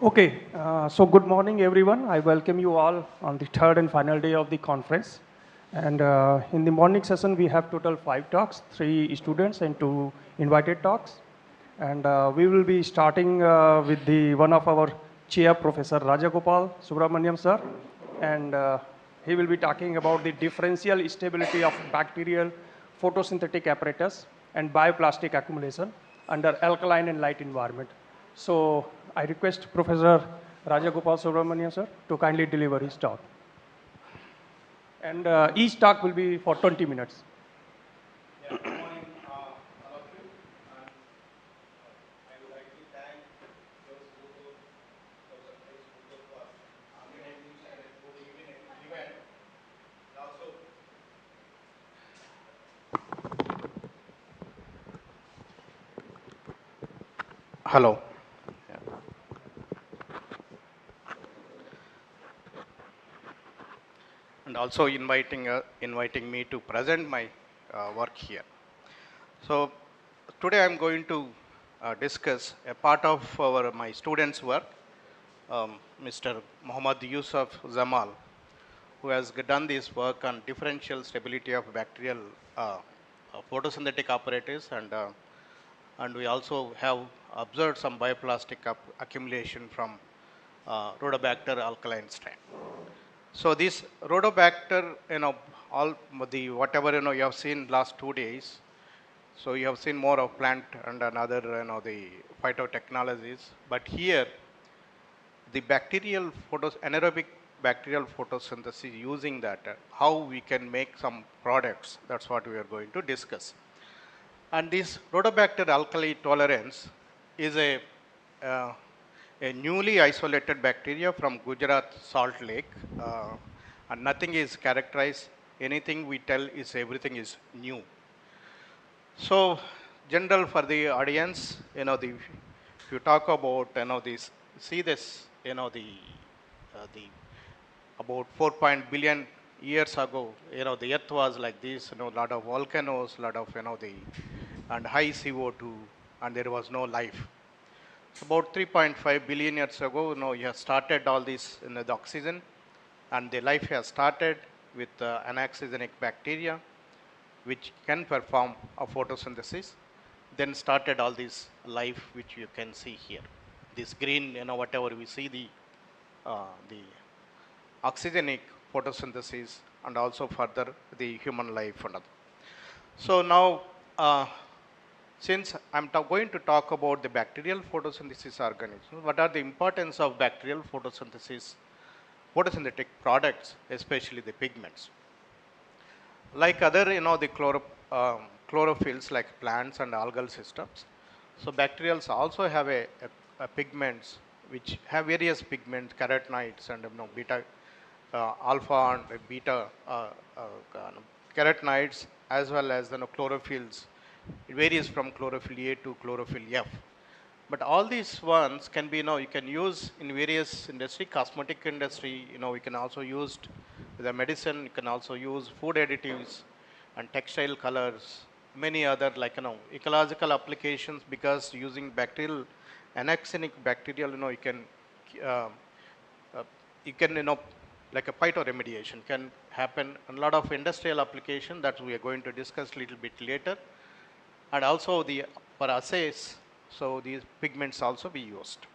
Okay, so good morning, everyone. I welcome you all on the third and final day of the conference. And in the morning session, we have total 5 talks, 3 students and 2 invited talks. And we will be starting with the one of our chair, Professor Rajagopal Subramaniam sir. And he will be talking about the differential stability of bacterial photosynthetic apparatus and bioplastic accumulation under alkaline and light environment. So I request Professor Rajagopal Subramanian sir to kindly deliver his talk. And each talk will be for 20 minutes. Yeah, good morning, all of you. And I would like to thank those Google, Professor Google for organizing such a good event. And also, hello. Yeah. And also inviting me to present my work here. So today I'm going to discuss a part of my students' work, Mr. Muhammad Yusuf Zamal, who has done this work on differential stability of bacterial photosynthetic apparatus, and we also have observed some bioplastic accumulation from Rhodobacter alkaline strain. So this Rhodobacter, all the whatever you have seen last 2 days. So you have seen more of plant and another the phytotechnologies, but here the bacterial anaerobic bacterial photosynthesis using that, how we can make some products, that's what we are going to discuss. And this Rhodobacter alkali tolerance is uh, a newly isolated bacteria from Gujarat Salt Lake, and nothing is characterized, anything we tell is everything is new. So general for the audience, if you talk about, this, see this, the about 4 billion years ago, the earth was like this, a lot of volcanoes, lot of, and high CO2, and there was no life. So about 3.5 billion years ago, you have started all this in the oxygen, and the life has started with anaxigenic bacteria, which can perform a photosynthesis. Then started all this life, which you can see here. This green, whatever we see, the oxygenic photosynthesis, and also further the human life and other. So now, since I'm going to talk about the bacterial photosynthesis organisms, what are the importance of bacterial photosynthesis, photosynthetic products, especially the pigments? Like other, the chlorophylls like plants and algal systems. So bacterials also have a pigments which have various pigments, carotenoids and beta, alpha and beta carotenoids, as well as chlorophylls. It varies from chlorophyll A to chlorophyll F. But all these ones can be, you can use in various industry, cosmetic industry, we can also use the medicine, you can also use food additives and textile colors, many other like, ecological applications, because using bacterial, anaxenic bacterial, uh, uh, you can, like a phytoremediation can happen, and a lot of industrial application that we are going to discuss a little bit later. And also for assays, so these pigments also be used.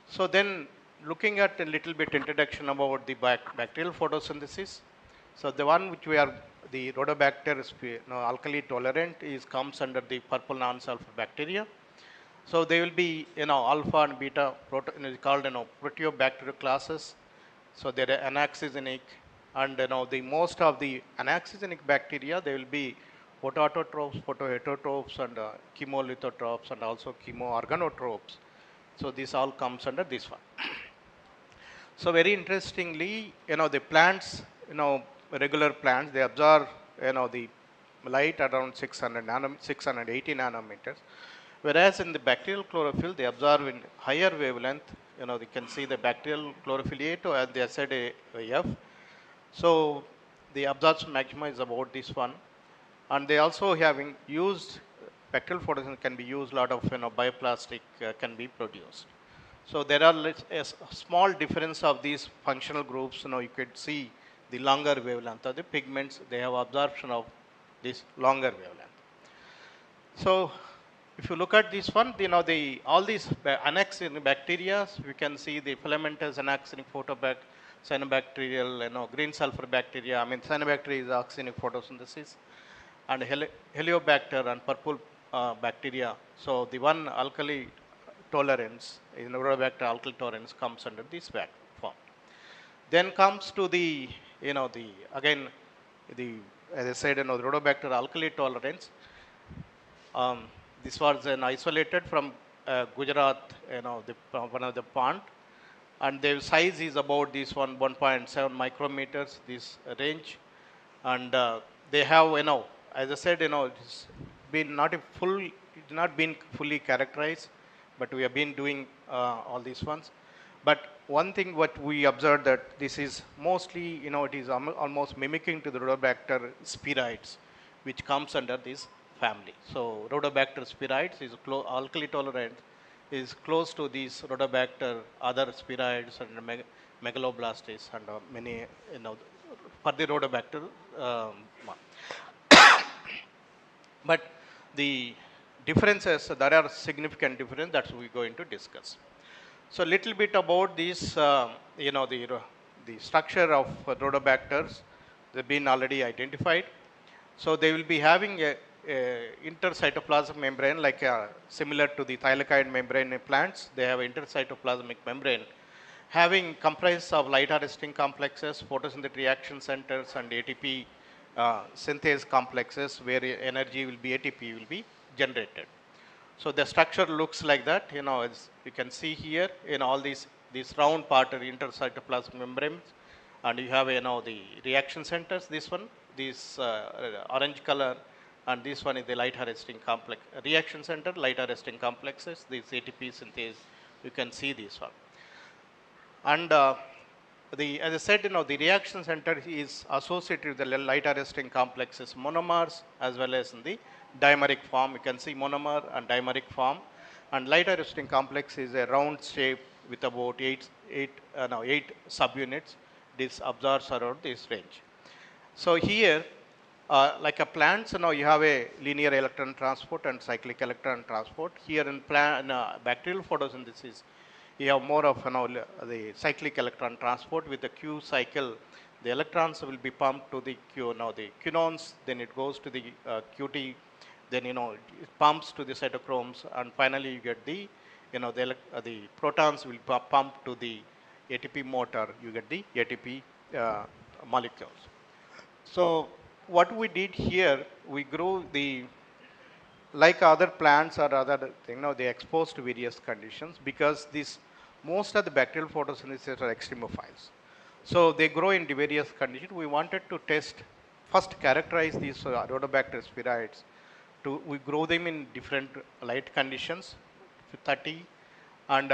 So then looking at a little bit introduction about the bacterial photosynthesis. So the one which we are, the Rhodobacter alkali tolerant comes under the purple non-sulfur bacteria. So they will be, alpha and beta called, proteobacterial classes. So they are anaxigenic, and the most of the anaxigenic bacteria, they will be photoautotrophs, photoheterotrophs, and chemolithotropes, and also chemoorganotropes. So this all comes under this one. So very interestingly, the plants, regular plants, they absorb, the light around 680 nanometers. Whereas in the bacterial chlorophyll, they absorb in higher wavelength. They can see the bacterial chlorophyll A to the acid F. So the absorption maxima is about this one. And they also having used bacterial photosynthesis can be used, lot of bioplastic can be produced. So there are a small difference of these functional groups. You could see the longer wavelength of the pigments, they have absorption of this longer wavelength. So if you look at this one, all these annexing bacteria, we can see the filamentous annexing cyanobacterial, green sulfur bacteria. I mean, cyanobacteria is oxinic photosynthesis, and heliobacter and purple bacteria. So the one alkali tolerance, Rhodobacter alkali tolerance, comes under this form. Then comes to the, again, the, as I said, Rhodobacter alkali tolerance. This was an isolated from Gujarat, one of the pond, and their size is about this 1.7 micrometers, this range, and they have, as I said, it's been not been fully characterized, but we have been doing all these ones. But one thing what we observed that this is mostly, it is almost mimicking to the Rhodobacter spirides, which comes under this family. So Rhodobacter spirides is alkali tolerant, is close to these Rhodobacter other spirides and megaloblastis and many, for the Rhodobacter. But the differences, there are significant differences that we're going to discuss. So little bit about this, the structure of Rhodobacters, they've been already identified. So they will be having a intercytoplasmic membrane, like similar to the thylakoid membrane in plants. They have intercytoplasmic membrane having comprised of light arresting complexes, photosynthetic reaction centers, and ATP synthase complexes, where energy will be ATP will be generated. So the structure looks like that. As you can see here, in all these round part are intercytoplasmic membranes, and you have the reaction centers. This one, this orange color, and this one is the light arresting complex reaction center, light arresting complexes. This ATP synthase, you can see this one. And as I said, the reaction center is associated with the light arresting complexes monomers as well as in the dimeric form. You can see monomer and dimeric form. And light arresting complex is a round shape with about eight subunits. This absorbs around this range. So here, like a plants, you have a linear electron transport and cyclic electron transport. Here in bacterial photosynthesis, you have more of the cyclic electron transport with the Q cycle. The electrons will be pumped to the the quinones, then it goes to the QT, then it pumps to the cytochromes, and finally you get the the protons will pump to the ATP motor. You get the ATP molecules. So what we did here, we grew the, like other plants or other they exposed to various conditions, because most of the bacterial photosynthesis are extremophiles. So they grow in various conditions. We wanted to first characterize these Rhodobacter spirides. We grow them in different light conditions, 30, and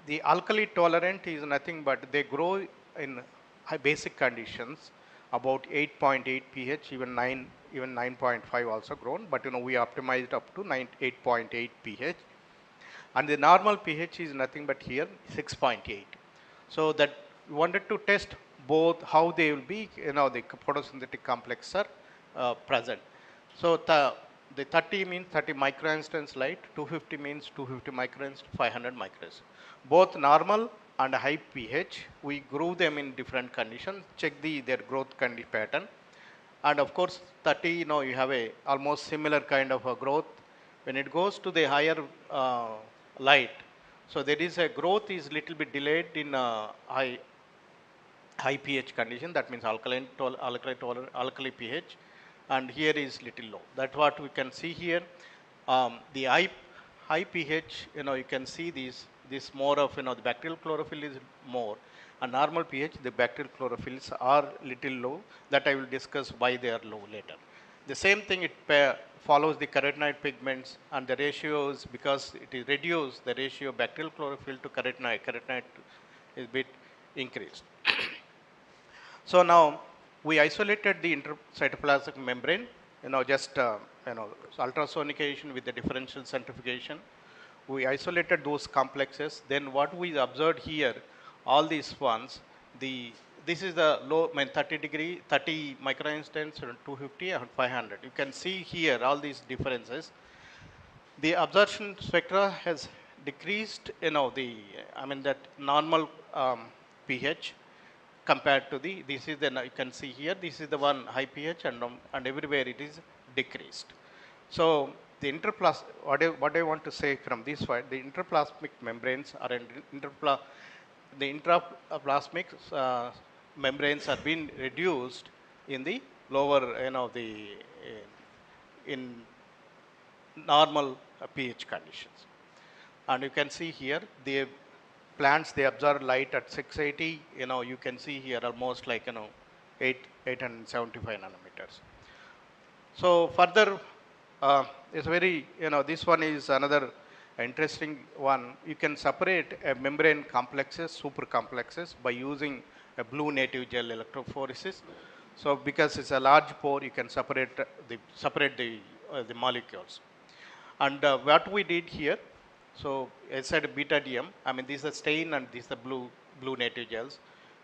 the alkali tolerant is nothing but they grow in basic conditions, about 8.8 pH, even 9.5 also grown, but we optimized up to 8.8 pH, and the normal pH is nothing but here 6.8. So that we wanted to test both how they will be, the photosynthetic complexes are present. So the 30 means 30 microinstance light, 250 means 250 microinstance, 500 microinstance. Both normal and high pH, we grew them in different conditions, check their growth pattern. And of course, 30, you have a almost similar kind of a growth. When it goes to the higher light, so there is a growth is little bit delayed in high pH condition. That means alkali pH, and here is little low. That's what we can see here. The high pH, you can see this more of the bacterial chlorophyll is more, and normal pH the bacterial chlorophylls are little low. That I will discuss why they are low later. The same thing it follows the carotenoid pigments, and the ratios, because it is reduced, the ratio of bacterial chlorophyll to carotenoid is bit increased. So now we isolated the intercytoplasmic membrane, just ultrasonication with the differential centrifugation. we isolated those complexes. Then what we observed here, all these ones, this is the low, 30 degree, 30 microinstance, 250 and 500. You can see here all these differences. The absorption spectra has decreased, that normal pH compared to this is the, you can see here, this is the one high pH and everywhere it is decreased. So the what I want to say from this one, the interplasmic membranes are the intraplasmic membranes are being reduced in the lower, in normal pH conditions. And you can see here the plants, they absorb light at 680, you can see here almost like 875 nanometers. So further, it's very, this one is another interesting one. You can separate a membrane complexes, super complexes, by using a blue native gel electrophoresis. So because it's a large pore, you can separate the molecules. And what we did here, so I said beta DM, this is the stain and this is the blue native gels,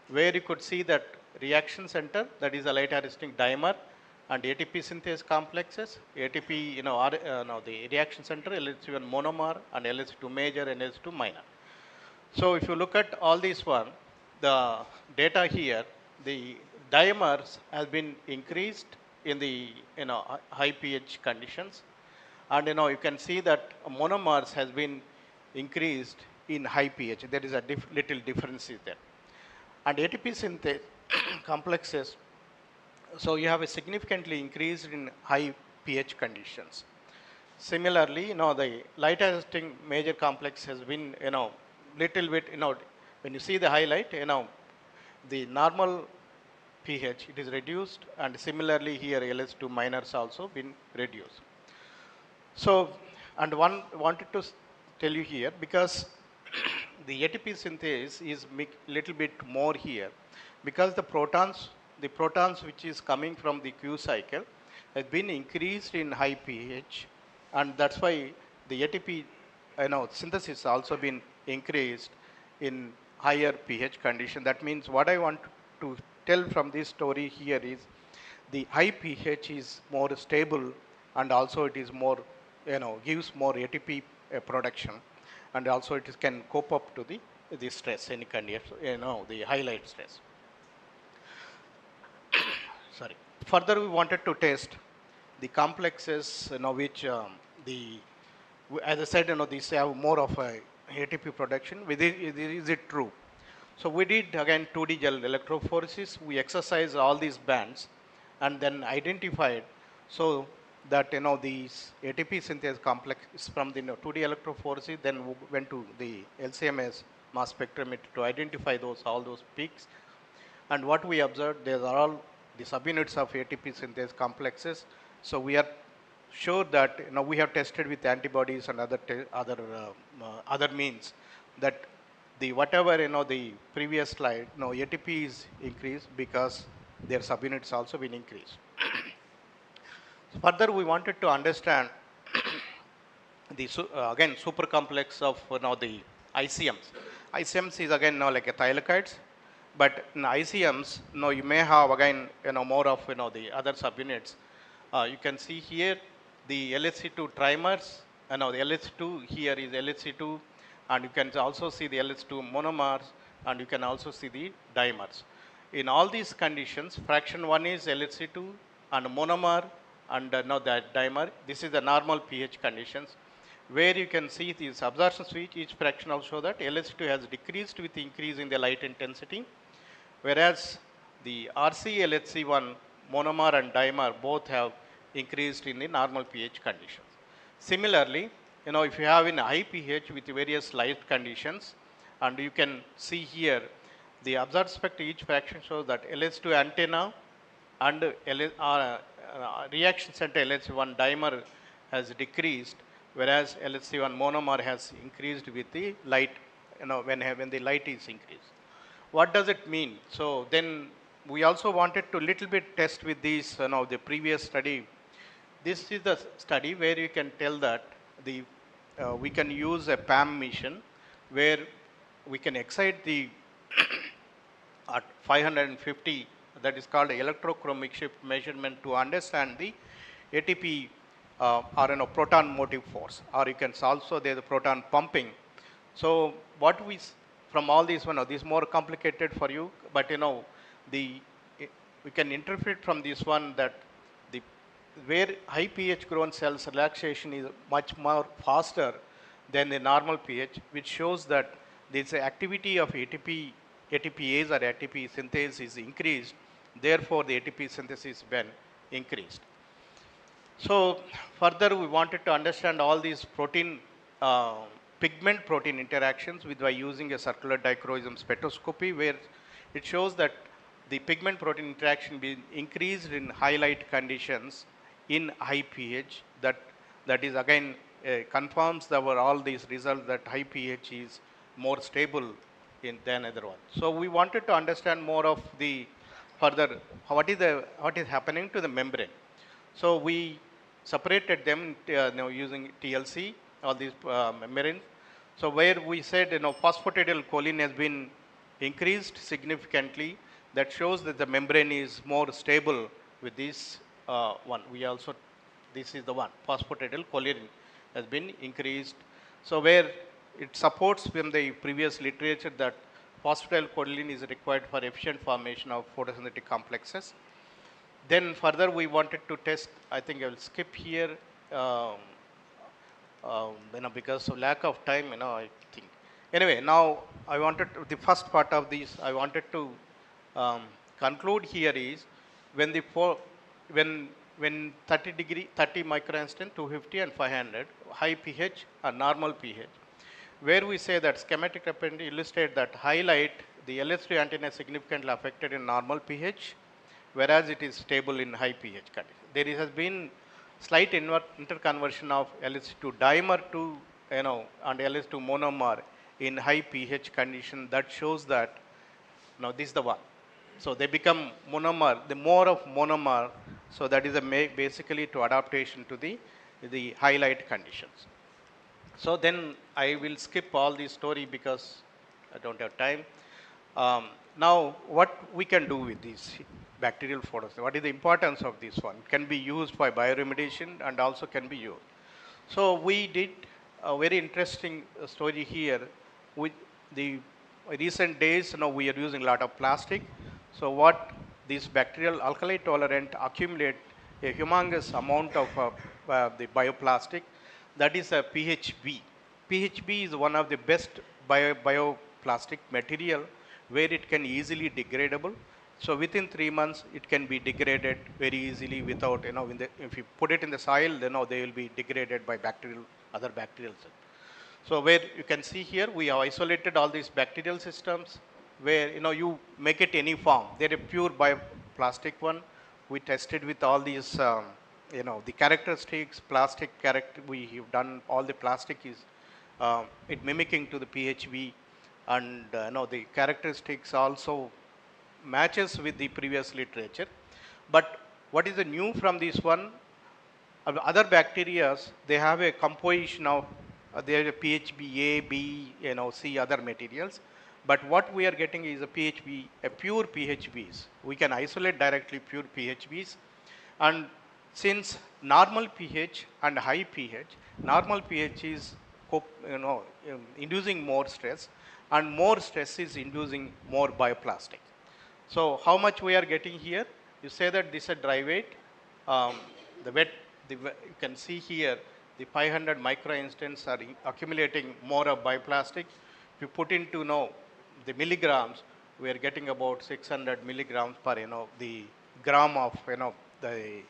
where you could see that reaction center, that is a light arresting dimer, and ATP synthase complexes, ATP, the reaction center, LH1 monomer, and LH2 major and LH2 minor. So if you look at all these one, the data here, the dimers has been increased in the high pH conditions, and you can see that monomers has been increased in high pH. There is a little difference there. And ATP synthase complexes, so you have a significantly increased in high pH conditions. Similarly, the light arresting major complex has been, little bit, when you see the highlight, the normal pH, it is reduced, and similarly here LH2 minors also been reduced. So, and one wanted to tell you here, because the ATP synthase is little bit more here, because the protons which is coming from the Q cycle has been increased in high pH, and that's why the ATP synthesis also been increased in higher pH condition. That means what I want to tell from this story here is the high pH is more stable, and also it is more, gives more ATP production, and also it can cope up to the stress, any condition, the highlight stress. Sorry. Further, we wanted to test the complexes, which as I said, these have more of a ATP production. Is it true? So we did again 2D gel electrophoresis. We exercised all these bands and then identified so that these ATP synthase complex is from the 2D electrophoresis. Then we went to the LCMS mass spectrometry to identify all those peaks. And what we observed, these are all the subunits of ATP synthase complexes. So we are sure that we have tested with antibodies and other means that the whatever the previous slide, ATP is increased because their subunits also been increased. Further, we wanted to understand the again super complex of the ICMs. ICMs is again like a thylakoids, but in ICMs you may have again more of the other subunits. You can see here the LHC2 trimers, the LH2 here is LHC2, and you can also see the LH2 monomers, and you can also see the dimers. In all these conditions, fraction 1 is LHC2 and monomer, and that dimer. This is the normal pH conditions, where you can see these absorption switch, each fraction will show that LH2 has decreased with increase in the light intensity, whereas the RC LHC1 monomer and dimer both have increased in the normal pH conditions. Similarly, if you have in high pH with various light conditions, and you can see here the absorbed spectrum, each fraction shows that LH2 antenna and reaction center LH1 dimer has decreased, whereas LHC1 monomer has increased with the light, when the light is increased. What does it mean? So then we also wanted to little bit test with these, the previous study. This is the study where you can tell that the we can use a PAM mission where we can excite the at 550, that is called electrochromic shift measurement, to understand the ATP or proton motive force, or you can also there the proton pumping. So what from all these one, this is more complicated for you, but the we can interpret from this one that the where high pH grown cells relaxation is much more faster than the normal pH, which shows that this activity of ATPase or ATP synthase is increased. Therefore, the ATP synthesis been increased. So further, we wanted to understand all these protein, pigment protein interactions by using a circular dichroism spectroscopy, where it shows that the pigment protein interaction being increased in highlight conditions in high pH. That is again confirms all these results that high pH is more stable than other one. So we wanted to understand more of the further what is happening to the membrane. So we separated them using TLC, all these membranes. So where we said phosphatidyl has been increased significantly, that shows that the membrane is more stable with this one. We also, this is the one, phosphatidyl has been increased. So where it supports from the previous literature that phosphatidyl is required for efficient formation of photosynthetic complexes. Then further we wanted to test, I think I will skip here, because of lack of time, I think. Anyway, now I wanted to, the first part of this, I wanted to conclude here is when the when 30 microinstance, 250 and 500, high pH or normal pH, where we say that schematic representative illustrate that highlight the LS2 antenna is significantly affected in normal pH, whereas it is stable in high pH condition. There has been slight interconversion of LS2 dimer to and LS2 monomer in high pH condition. That shows that now this is the one. So they become monomer, the more of monomer. So that is basically to adaptation to the highlight conditions. So then I will skip all the story because I don't have time. Now what we can do with these bacterial photosynthesis? What is the importance of this one? Can be used by bioremediation and also can be used. So we did a very interesting story here. With the recent days, we are using a lot of plastic. So what these bacterial alkali tolerant accumulate a humongous amount of the bioplastic, that is a PHB. PHB is one of the best bioplastic material where it can easily degradable. So within 3 months, it can be degraded very easily without, if you put it in the soil, then they will be degraded by other bacterial cells. So where you can see here, we have isolated all these bacterial systems where, you make it any form. They're a pure bioplastic one. We tested with all these, the characteristics, plastic character, we have done all the plastic is, it mimicking to the PHB, and the characteristics also matches with the previous literature. But what is the new from this one? Other bacteria, they have a composition of they have a PHB A, B, C, other materials. But what we are getting is a PHB, a pure PHBs. We can isolate directly pure PHBs. And since normal pH and high pH, normal pH is inducing more stress, and more stress is inducing more bioplastic. So how much we are getting here? You say that this is a dry weight. You can see here the 500 microinstance are accumulating more of bioplastic. If you put into the milligrams, we are getting about 600 milligrams per the gram of the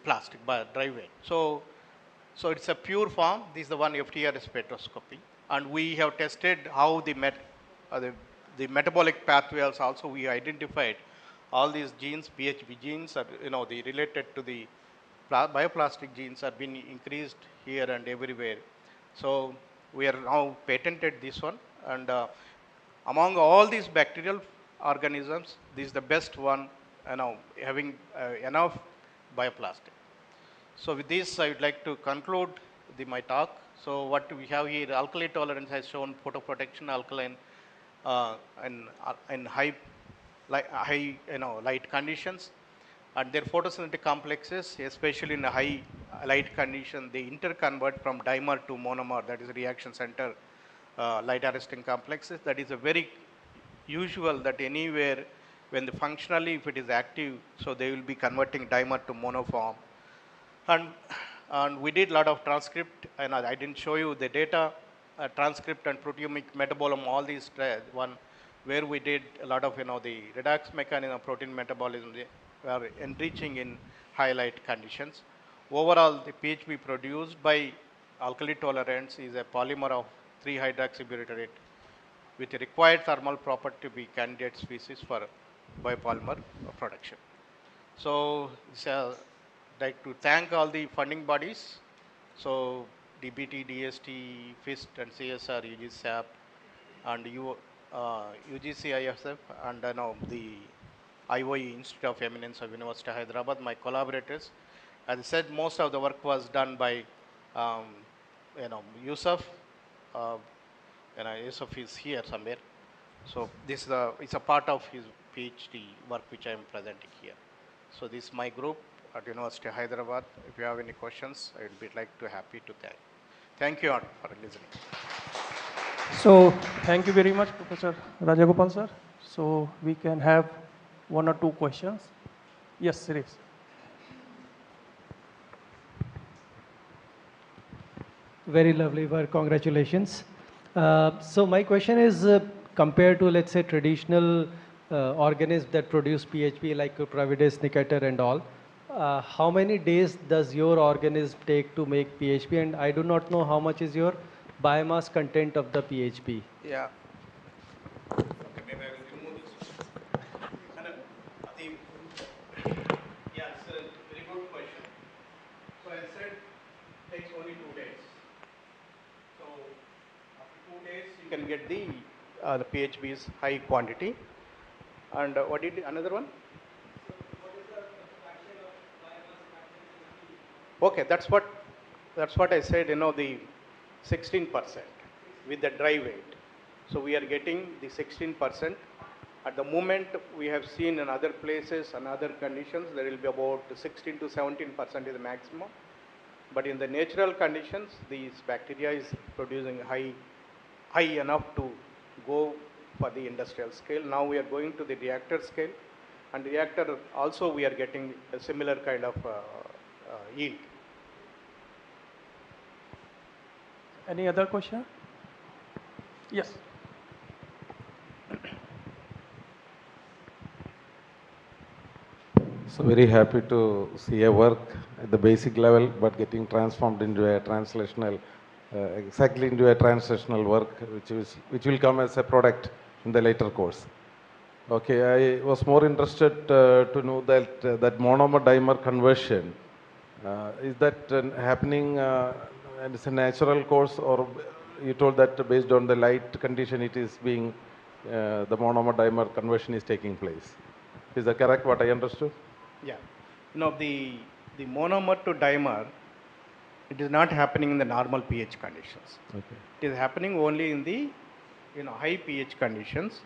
plastic by dry weight. So it's a pure form. This is the one FTR spectroscopy, and we have tested how the metabolic pathways also we identified all these genes, PHB genes are the related to the bioplastic genes are being increased here and everywhere. So we are now patented this one, and among all these bacterial organisms, this is the best one having enough bioplastic. So with this, I would like to conclude my talk. So what we have here, alkali tolerance has shown photoprotection, alkaline, in high, light conditions, and their photosynthetic complexes, especially in a high light condition, they interconvert from dimer to monomer, that is reaction center light arresting complexes. That is a very usual that anywhere when the functionally if it is active, so they will be converting dimer to monoform. And, and we did a lot of transcript, and I didn't show you the data, transcript and proteomic metabolism, all these one, where we did a lot of, the redox mechanism, protein metabolism, they are enriching in highlight conditions. Overall, the PHP produced by alkali tolerance is a polymer of 3-hydroxybutyrate with a required thermal property to be candidate species for biopolymer production. So, like to thank all the funding bodies. So, DBT, DST, FIST, and CSR, UGSAP, and UGCISF, and now the IOE, Institute of Eminence of University of Hyderabad, my collaborators. As I said, most of the work was done by, um, Yusuf. Uh, Yusuf is here somewhere. So this is it's a part of his PhD work which I am presenting here. So this is my group at University of Hyderabad. If you have any questions, I would be happy to thank. Thank you all for listening. So thank you very much, Professor Rajagopal sir. So we can have one or two questions. Yes, Suresh. Very lovely work, congratulations. So my question is, compared to, let's say, traditional organisms that produce PHP like Providus, Nicator and all, how many days does your organism take to make PHP? And I do not know how much is your biomass content of the PHP. Yeah. Okay, maybe I will remove this. Yeah, it's a very good question. So I said it takes only 2 days. So after 2 days, you can get the PHB's high quantity. And what did another one? Okay, that's what I said. The 16% with the dry weight. So we are getting the 16%. At the moment, we have seen in other places and other conditions, there will be about 16 to 17% is the maximum. But in the natural conditions, these bacteria is producing high enough to go for the industrial scale. Now we are going to the reactor scale, and reactor also we are getting a similar kind of yield. Any other question? Yes. So very happy to see a work at the basic level, but getting transformed into a translational, exactly into a translational work, which will come as a product in the later course. Okay, I was more interested to know that that monomer dimer conversion, is that happening and it's a natural course, or you told that based on the light condition it is being, the monomer dimer conversion is taking place. Is that correct, what I understood? Yeah. The monomer to dimer, it is not happening in the normal pH conditions. Okay. It is happening only in the high pH conditions.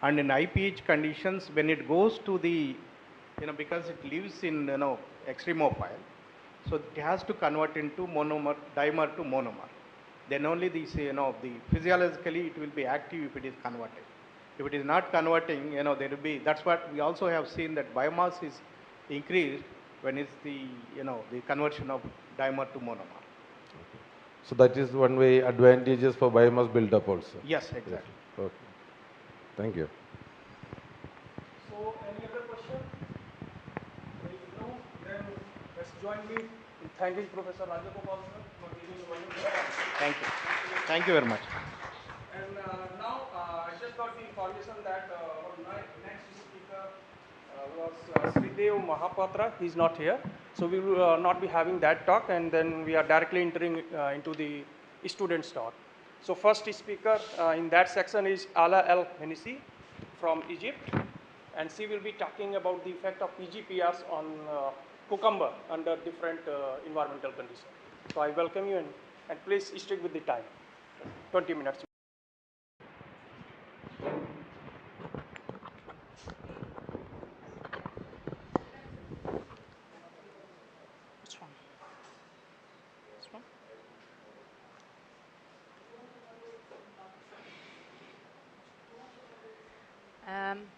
And in high pH conditions, when it goes to the, because it lives in extremophile, so it has to convert into monomer, dimer to monomer. Then only the physiologically it will be active if it is converted. If it is not converting, there will be, that's what we also have seen, that biomass is increased when it's the, the conversion of dimer to monomer. Okay. So that is one way advantages for biomass build-up also. Yes, exactly. Yes. Okay. Thank you. So any other question? If no, then let's join me in thanking Professor Rajagopal sir for giving a wonderful talk. Thank you. Thank you very much. And now I just got the information that our next speaker was Sridev Mahapatra. He's not here. So we will not be having that talk, and then we are directly entering into the students' talk. So first speaker in that section is Ala El Henisi from Egypt, and she will be talking about the effect of PGPRs on cucumber under different environmental conditions. So I welcome you and please stick with the time, 20 minutes. Which one? This one?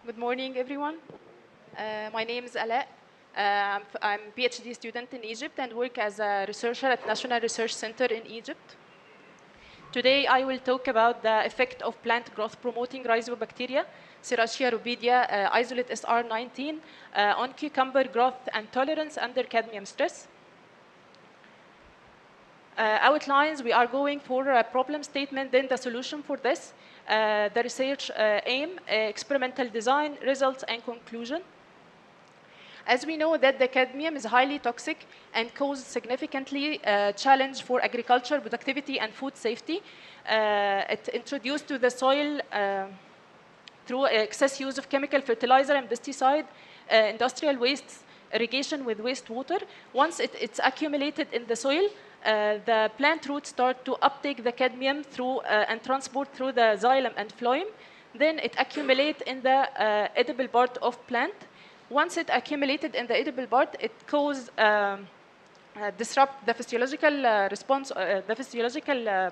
Good morning, everyone. My name is Ala. I'm a PhD student in Egypt and work as a researcher at National Research Center in Egypt. Today, I will talk about the effect of plant growth-promoting rhizobacteria, Serratia rubidia, isolate SR19, on cucumber growth and tolerance under cadmium stress. Outlines, we are going for a problem statement, then the solution for this, the research aim, experimental design, results, and conclusion. As we know that the cadmium is highly toxic and causes significantly challenge for agriculture productivity and food safety. It introduced to the soil through excess use of chemical fertilizer and pesticide, industrial wastes, irrigation with wastewater. Once it's accumulated in the soil, the plant roots start to uptake the cadmium through and transport through the xylem and phloem. Then it accumulates in the edible part of plant. Once it accumulated in the edible part, it causes disrupt the physiological response, the physiological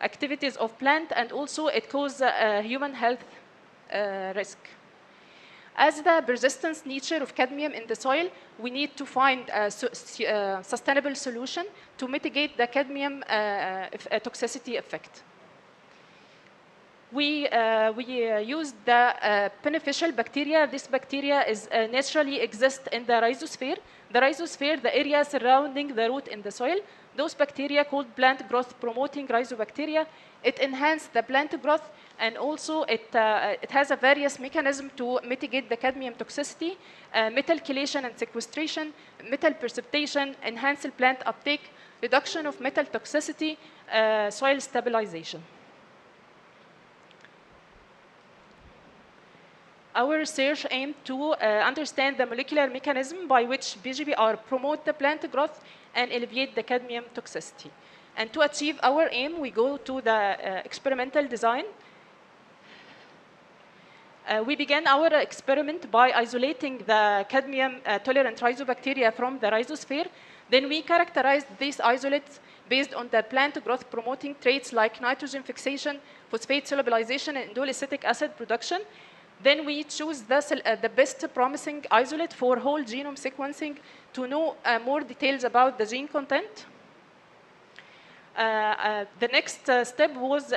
activities of plant, and also it causes human health risk. As the persistence nature of cadmium in the soil, we need to find a sustainable solution to mitigate the cadmium toxicity effect. We used the beneficial bacteria. This bacteria is naturally exist in the rhizosphere. The rhizosphere, the area surrounding the root in the soil, those bacteria called plant growth promoting rhizobacteria, it enhances the plant growth, and also it has a various mechanism to mitigate the cadmium toxicity, metal chelation and sequestration, metal precipitation, enhance plant uptake, reduction of metal toxicity, soil stabilization. Our research aimed to understand the molecular mechanism by which BGBR promote the plant growth and alleviate the cadmium toxicity. And to achieve our aim, we go to the experimental design. We began our experiment by isolating the cadmium-tolerant rhizobacteria from the rhizosphere. Then we characterized these isolates based on the plant growth-promoting traits like nitrogen fixation, phosphate solubilization, and indole acetic acid production. Then we choose the best promising isolate for whole genome sequencing to know more details about the gene content. The next step was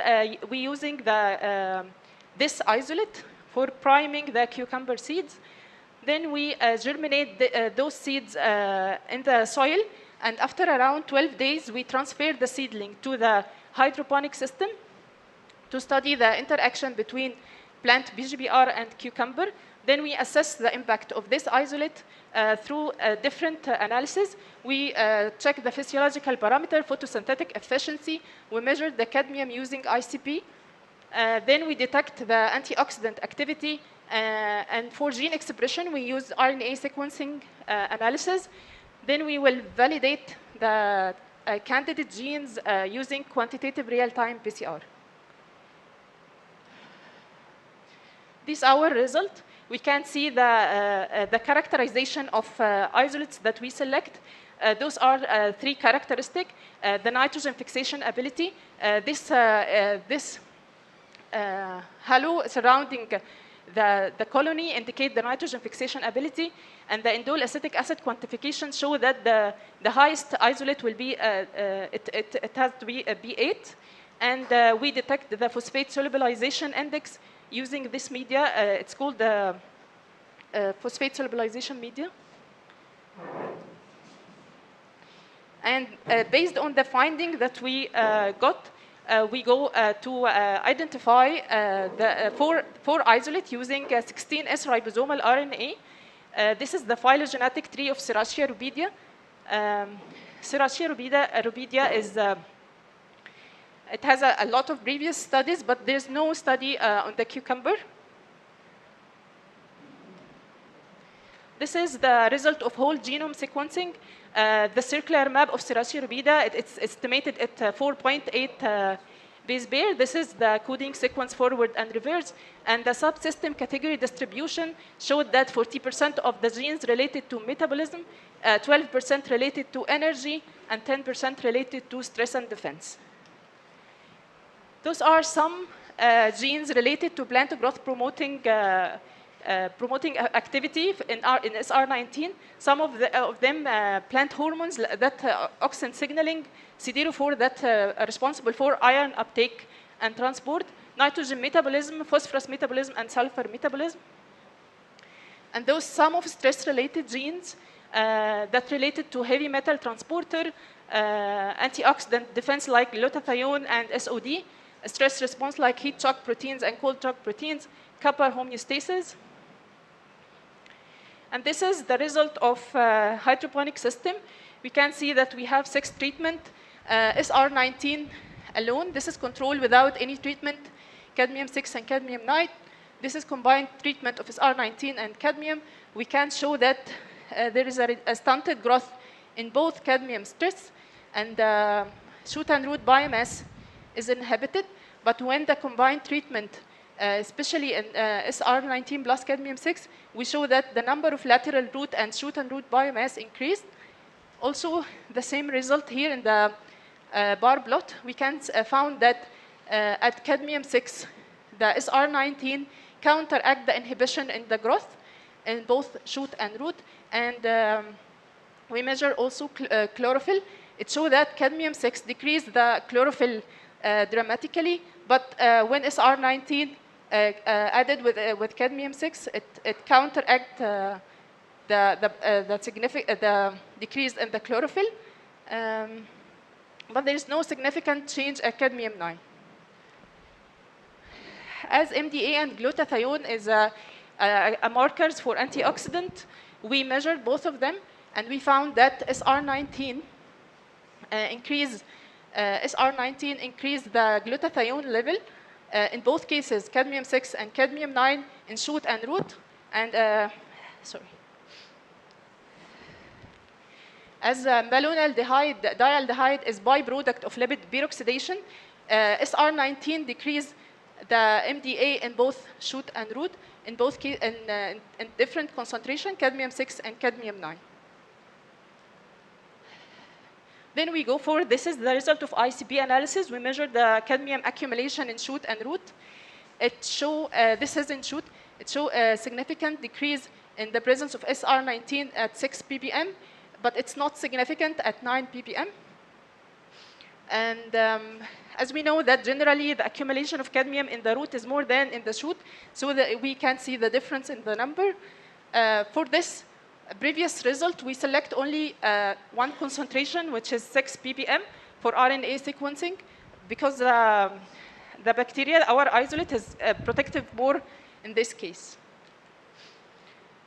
we using this isolate for priming the cucumber seeds. Then we germinate those seeds in the soil, and after around 12 days, we transfer the seedling to the hydroponic system to study the interaction between plant BGBR and cucumber. Then we assess the impact of this isolate through different analysis. We check the physiological parameter, photosynthetic efficiency. We measure the cadmium using ICP. Then we detect the antioxidant activity. And for gene expression, we use RNA sequencing analysis. Then we will validate the candidate genes using quantitative real-time PCR. This is our result. We can see the characterization of isolates that we select. Those are three characteristics. The nitrogen fixation ability. This halo surrounding the colony indicate the nitrogen fixation ability, and the indole acetic acid quantification show that the highest isolate will be, it has to be a B8. And we detect the phosphate solubilization index using this media. It's called the phosphate solubilization media. And based on the finding that we got, we go to identify the four isolate using 16S ribosomal RNA. This is the phylogenetic tree of Serratia rubidia. Serratia rubidia is it has a lot of previous studies, but there's no study on the cucumber. This is the result of whole genome sequencing. The circular map of Serratia rubida, it's estimated at 4.8 base pair. This is the coding sequence forward and reverse. And the subsystem category distribution showed that 40% of the genes related to metabolism, 12% related to energy, and 10% related to stress and defense. Those are some genes related to plant growth promoting activity in SR19. Some of them plant hormones that auxin signaling, CD4 that are responsible for iron uptake and transport, nitrogen metabolism, phosphorus metabolism, and sulfur metabolism. And those some of stress-related genes that related to heavy metal transporter, antioxidant defense like glutathione and SOD, stress response like heat shock proteins and cold shock proteins, copper homeostasis. And this is the result of hydroponic system. We can see that we have 6 treatment, SR19 alone. This is control without any treatment, cadmium-6 and cadmium-9. This is combined treatment of SR19 and cadmium. We can show that there is a stunted growth in both cadmium stress, and shoot and root biomass is inhibited. But when the combined treatment, especially in SR19 plus cadmium-6, we show that the number of lateral root and shoot and root biomass increased. Also, the same result here in the bar plot. We can found that at cadmium-6, the SR19 counteract the inhibition in the growth in both shoot and root. And we measure also chlorophyll. It showed that cadmium-6 decreased the chlorophyll dramatically, but when SR19 added with cadmium-6, it counteract the decrease in the chlorophyll, but there is no significant change at cadmium-9. As MDA and glutathione is a markers for antioxidant, we measured both of them, and we found that SR19 increased the glutathione level in both cases, cadmium-6 and cadmium-9 in shoot and root. And as malonaldehyde, dialdehyde is byproduct of lipid peroxidation, SR19 decreased the MDA in both shoot and root in both in different concentration, cadmium-6 and cadmium-9. Then we go for, this is the result of ICP analysis. We measured the cadmium accumulation in shoot and root. It show, this is in shoot, it show a significant decrease in the presence of SR19 at 6 ppm, but it's not significant at 9 ppm. And as we know that generally the accumulation of cadmium in the root is more than in the shoot, so that we can see the difference in the number. For this previous result, we select only one concentration, which is 6 ppm for RNA sequencing, because the bacteria, our isolate, is protective more in this case.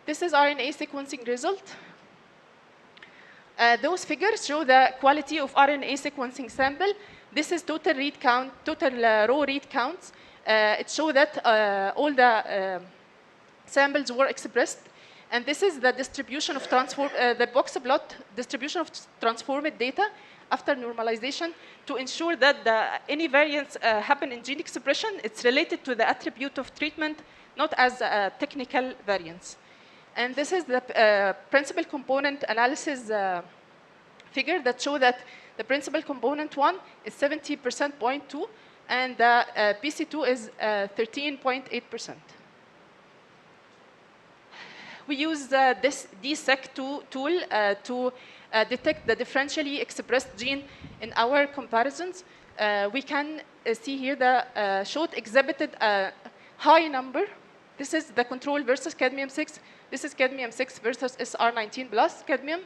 This is RNA sequencing result. Those figures show the quality of RNA sequencing sample. This is total read count, total raw read counts. It shows that all the samples were expressed. And this is the distribution of the box plot distribution of transformed data after normalization to ensure that any variance happen in gene expression. It's related to the attribute of treatment, not as a technical variance. And this is the principal component analysis figure that show that the principal component 1 is 70.2%, and the PC2 is 13.8%. We use this DSEC2 tool to detect the differentially expressed gene in our comparisons. We can see here the short exhibited high number. This is the control versus cadmium-6. This is cadmium-6 versus SR19 plus cadmium.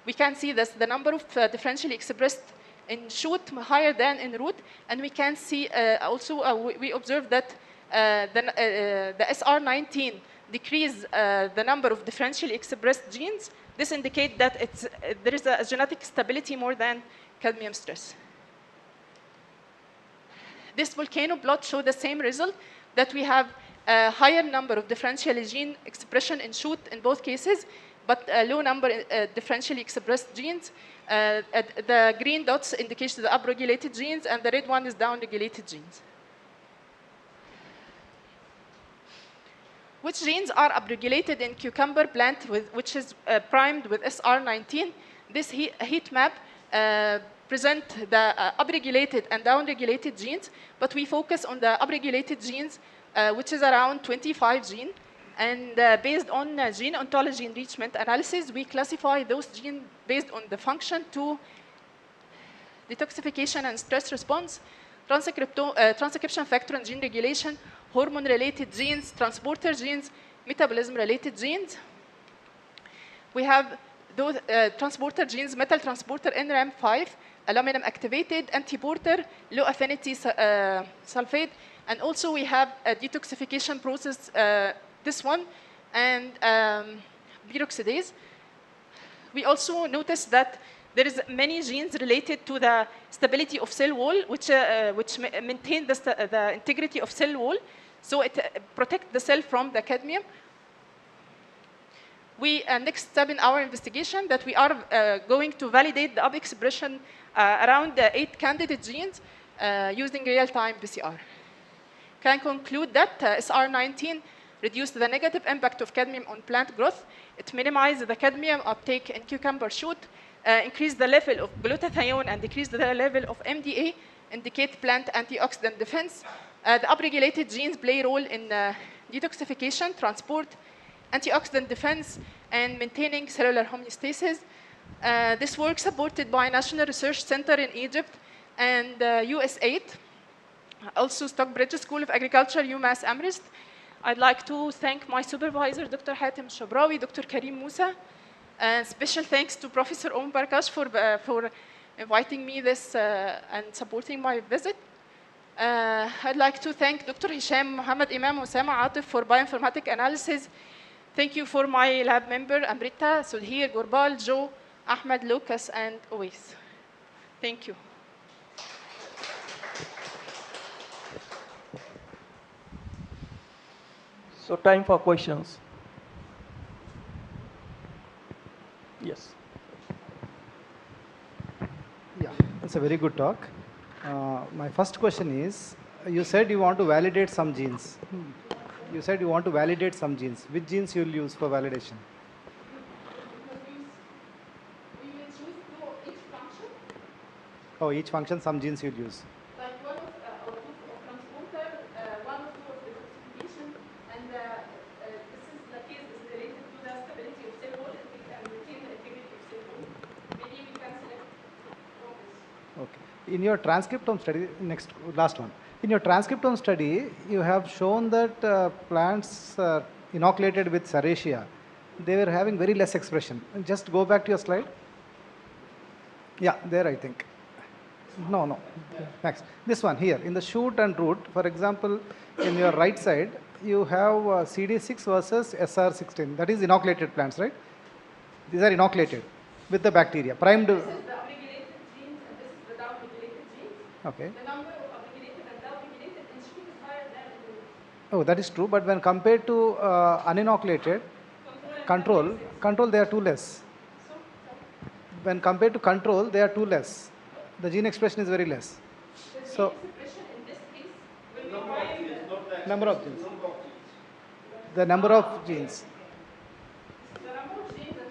We can see this, the number of differentially expressed in shoot higher than in root. And we can see also, we observe that the SR19 decrease the number of differentially expressed genes. This indicates that there is a genetic stability more than cadmium stress. This volcano plot shows the same result, that we have a higher number of differential gene expression in shoot in both cases, but a low number differentially expressed genes. The green dots indicate the upregulated genes, and the red one is downregulated genes. Which genes are upregulated in cucumber plant which is primed with SR19? This heat map present the upregulated and downregulated genes, but we focus on the upregulated genes, which is around 25 genes. And based on gene ontology enrichment analysis, we classify those genes based on the function to detoxification and stress response, transcription factor and gene regulation, hormone-related genes, transporter genes, metabolism-related genes. We have those transporter genes, metal transporter NRAM5, aluminum activated, antiporter, low affinity sulfate, and also we have a detoxification process, this one, and peroxidase. We also noticed that there is many genes related to the stability of cell wall, which maintain the integrity of cell wall, so it protects the cell from the cadmium. We next step in our investigation that we are going to validate the upexpression around 8 candidate genes using real-time PCR. Can conclude that SR19 reduced the negative impact of cadmium on plant growth. It minimized the cadmium uptake in cucumber shoot, increased the level of glutathione and decreased the level of MDA, indicate plant antioxidant defense. The upregulated genes play a role in detoxification, transport, antioxidant defense, and maintaining cellular homeostasis. This work supported by National Research Center in Egypt and USAID, also Stockbridge School of Agriculture, UMass Amherst. I'd like to thank my supervisor, Dr. Hatem Shabrawi, Dr. Karim Musa, and special thanks to Professor Om Barkash for inviting me this and supporting my visit. I'd like to thank Dr. Hisham Mohammed Imam Osama Atif for bioinformatic analysis. Thank you for my lab member, Amrita, Sudhir, Gurbal, Joe, Ahmed, Lucas, and Oais. Thank you. So time for questions. Yes. Yeah, it's a very good talk. My first question is, you said you want to validate some genes. You said you want to validate some genes. Which genes you will use for validation? We will choose each function. Oh, each function, some genes you'll use. Like one of transporter, one of two of detoxification, and this is the case is related to the stability of cell wall and retain the integrity of cell wall. Maybe we can select from this. Okay. In your transcriptome study, last one. In your transcriptome study, you have shown that plants inoculated with Serratia, they were having very less expression. Just go back to your slide. Yeah, there I think. No. Next. This one here, in the shoot and root, for example, in your right side, you have CD6 versus SR16. That is inoculated plants, right? These are inoculated with the bacteria, primed. This is the upregulated genes and this is the downregulated genes. Okay. The number of upregulated and downregulated in shoot is higher than in root. Oh, that is true. But when compared to uninoculated, control, they are too less. When compared to control, they are too less. The gene expression is very less. So, Expression in this case will be higher. number of genes. The number of genes. The number of genes and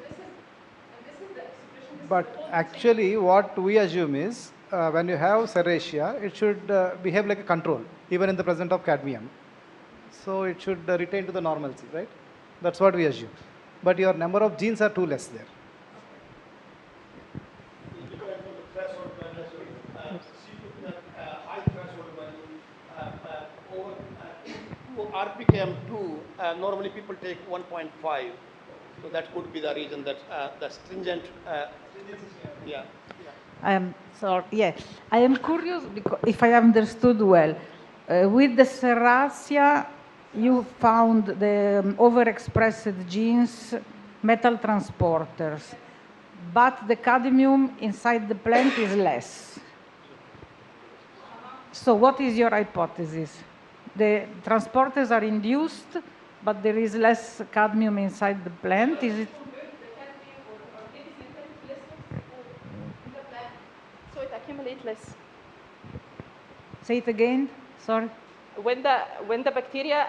this is the expression. But actually, what we assume is when you have Serratia, it should behave like a control, even in the presence of cadmium. So it should retain to the normalcy, right? That's what we assume. But your number of genes are too less there. RPKM2, normally people take 1.5. So that could be the reason that the stringent, yeah. I am sorry. Yeah, I am curious because if I understood well, with the Serratia, you found the overexpressed genes, metal transporters, but the cadmium inside the plant is less. So what is your hypothesis? the transporters are induced, but there is less cadmium inside the plant. Is it? So it accumulates less. Say it again. Sorry. When the bacteria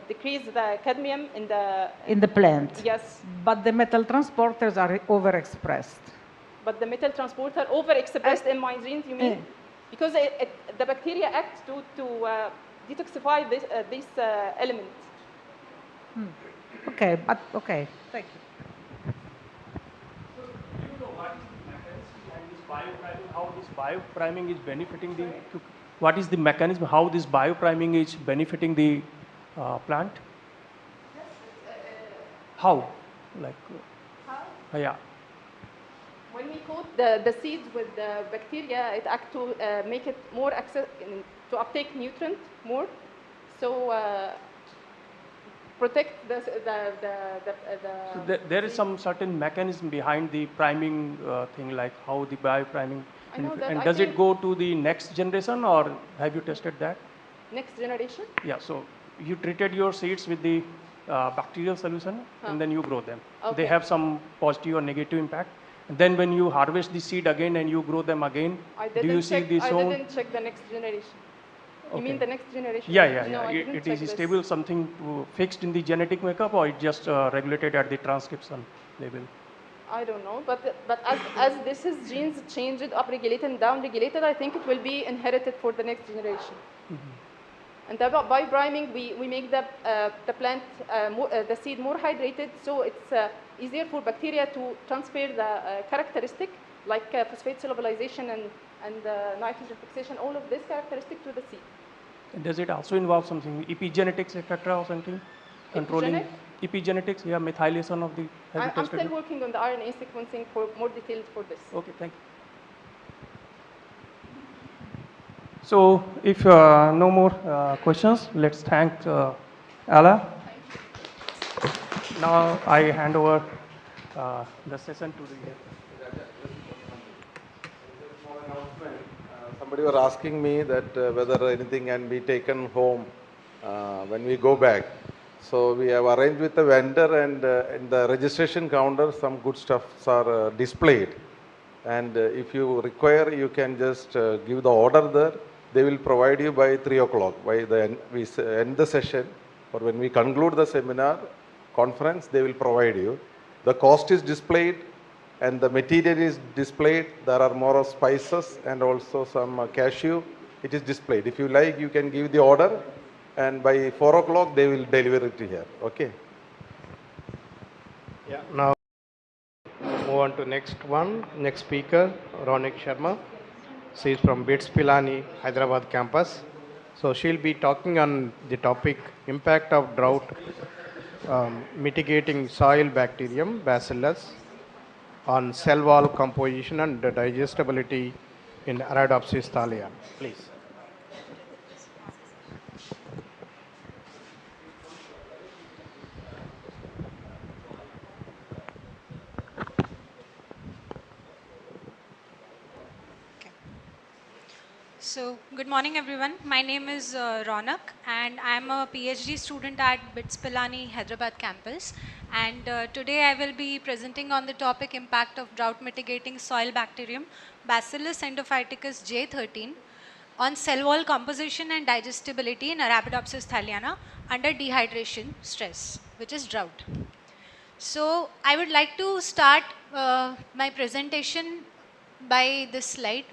decrease the cadmium In the plant. Yes. But the metal transporters are overexpressed. But the metal transporter overexpressed in my genes, you mean? Because the bacteria act to detoxify this element. Okay, but okay. Thank you. Do you know what is the mechanism behind this biopriming? How this biopriming is benefiting the? What is the mechanism? How this biopriming is benefiting the plant? How? Like? How? Yeah. When we coat the seeds with the bacteria, it acts to make it more to uptake nutrient more. So protect So there is some certain mechanism behind the priming thing, like how the biopriming. I know that. And does it go to the next generation, or have you tested that? Next generation? Yeah. So you treated your seeds with the bacterial solution, and then you grow them. Okay. They have some positive or negative impact. And then when you harvest the seed again and you grow them again, do you see the I zone? didn't check the next generation. You mean the next generation? Yeah. No, I didn't It check is this. stable, something fixed in the genetic makeup, or it just regulated at the transcription level? I don't know, but as this is genes changed, upregulated and downregulated, I think it will be inherited for the next generation. And by priming, we make the plant, the seed more hydrated, so it's easier for bacteria to transfer the characteristic, like phosphate solubilization and nitrogen fixation, all of this characteristic to the seed. And does it also involve something, epigenetics, etc., or something? Controlling epigenetics, yeah, methylation of the. I'm still working on the RNA sequencing for more details for this. Okay, thank you. So, if no more questions, let's thank Ala. Now I hand over the session to the. Somebody was asking me that whether anything can be taken home when we go back. So we have arranged with the vendor, and in the registration counter, some good stuffs are displayed. And if you require, you can just give the order there. They will provide you by 3 o'clock. By the we end the session, or when we conclude the seminar conference, they will provide you. The cost is displayed, and the material is displayed. There are more of spices and also some cashew. It is displayed. If you like, you can give the order, and by 4 o'clock they will deliver it here. Okay. Yeah. Now move on to next speaker, Ronik Sharma. She is from BITS Pilani, Hyderabad campus. So she'll be talking on the topic impact of drought mitigating soil bacterium, Bacillus, on cell wall composition and digestibility in Arabidopsis thaliana. Please. So, good morning everyone. My name is Ronak and I am a PhD student at BITS Pilani, Hyderabad campus. And today I will be presenting on the topic impact of drought mitigating soil bacterium Bacillus endophyticus J13 on cell wall composition and digestibility in Arabidopsis thaliana under dehydration stress, which is drought. So, I would like to start my presentation by this slide,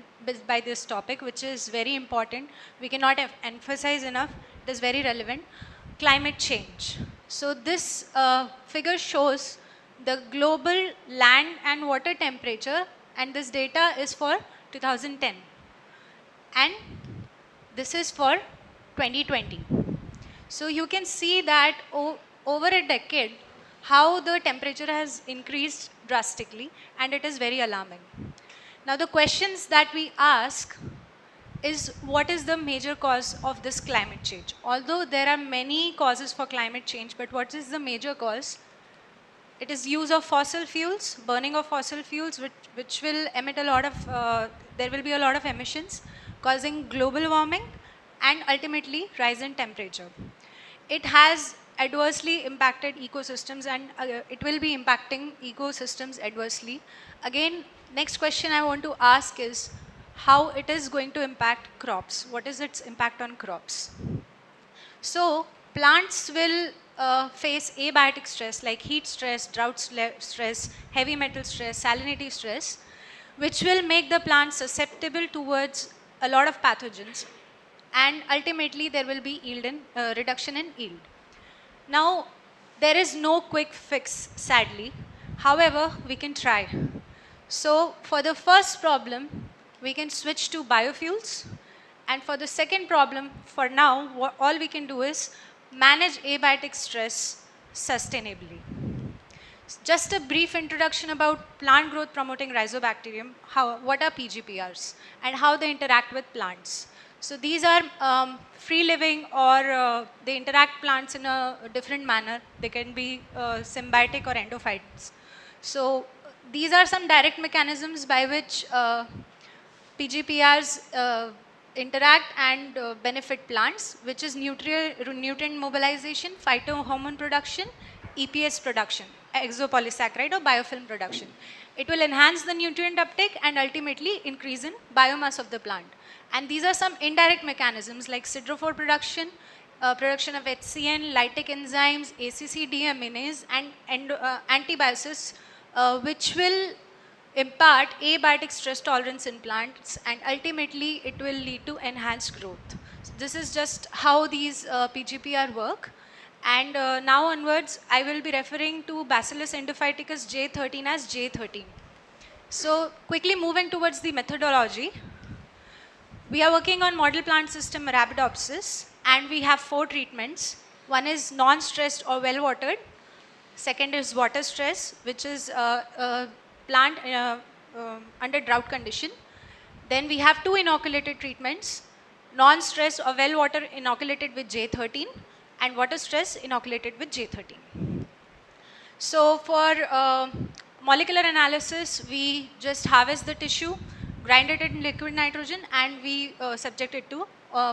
by this topic, which is very important. We cannot emphasize enough. It is very relevant. Climate change. So this figure shows the global land and water temperature, and this data is for 2010. And this is for 2020. So you can see that over a decade, how the temperature has increased drastically, and it is very alarming. Now the questions that we ask is, what is the major cause of this climate change? Although there are many causes for climate change, but what is the major cause? It is use of fossil fuels, burning of fossil fuels, which will emit a lot of, there will be a lot of emissions causing global warming and ultimately rise in temperature. It has adversely impacted ecosystems, and it will be impacting ecosystems adversely. Again, next question I want to ask is how it is going to impact crops. What is its impact on crops? So plants will face abiotic stress like heat stress, drought stress, heavy metal stress, salinity stress, which will make the plant susceptible towards a lot of pathogens, and ultimately there will be reduction in yield. Now, there is no quick fix, sadly. However, we can try. So, for the first problem, we can switch to biofuels. And for the second problem, for now, all we can do is manage abiotic stress sustainably. Just a brief introduction about plant growth promoting rhizobacterium, what are PGPRs and how they interact with plants. So these are free living, or they interact plants in a different manner. They can be symbiotic or endophytes. So these are some direct mechanisms by which PGPRs interact and benefit plants, which is nutrient mobilization, phytohormone production, EPS production, exopolysaccharide or biofilm production. It will enhance the nutrient uptake and ultimately increase in biomass of the plant. And these are some indirect mechanisms like siderophore production, production of HCN, lytic enzymes, ACC deaminase, and antibiosis, which will impart abiotic stress tolerance in plants, and ultimately it will lead to enhanced growth. So this is just how these PGPR work. And now onwards, I will be referring to Bacillus endophyticus J13 as J13. So quickly moving towards the methodology, we are working on model plant system Arabidopsis, and we have 4 treatments. One is non-stressed or well-watered. Second is water stress, which is plant under drought condition. Then we have 2 inoculated treatments, non-stress or well-water inoculated with J13 and water stress inoculated with J13. So for molecular analysis, we just harvest the tissue, grind it in liquid nitrogen, and we subject it to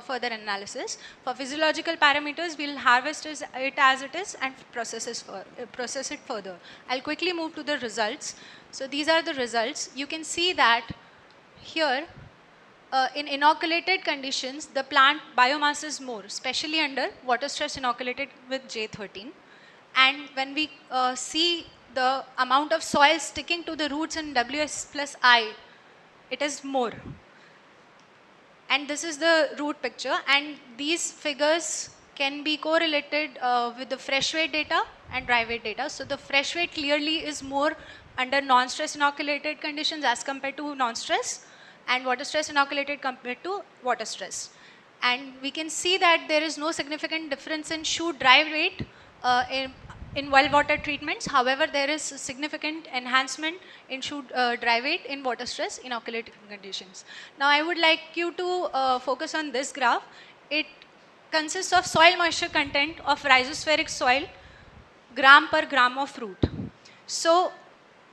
further analysis. For physiological parameters, we'll harvest it as it is and process it further. I'll quickly move to the results. So these are the results. You can see that here, in inoculated conditions, the plant biomass is more, especially under water stress inoculated with J13. And when we see the amount of soil sticking to the roots in WS plus I, it is more. And this is the root picture, and these figures can be correlated with the fresh weight data and dry weight data. So the fresh weight clearly is more under non-stress inoculated conditions as compared to non-stress, and water stress inoculated compared to water stress. And we can see that there is no significant difference in shoot dry weight in well-water treatments. However, there is a significant enhancement in shoot dry weight in water stress inoculated conditions. Now, I would like you to focus on this graph. It consists of soil moisture content of rhizospheric soil gram per gram of root. So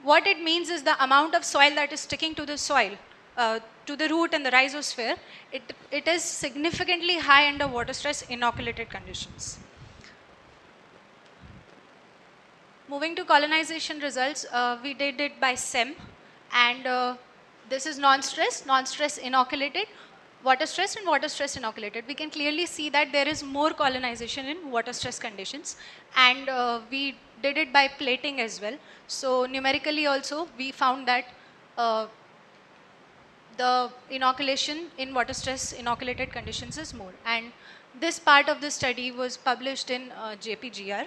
what it means is the amount of soil that is sticking to the soil, to the root and the rhizosphere, it is significantly high under water stress inoculated conditions. Moving to colonization results, we did it by SEM, and this is non-stress inoculated, water stress and water stress inoculated. We can clearly see that there is more colonization in water stress conditions, and we did it by plating as well. So numerically also we found that the inoculation in water stress inoculated conditions is more, and this part of the study was published in JPGR,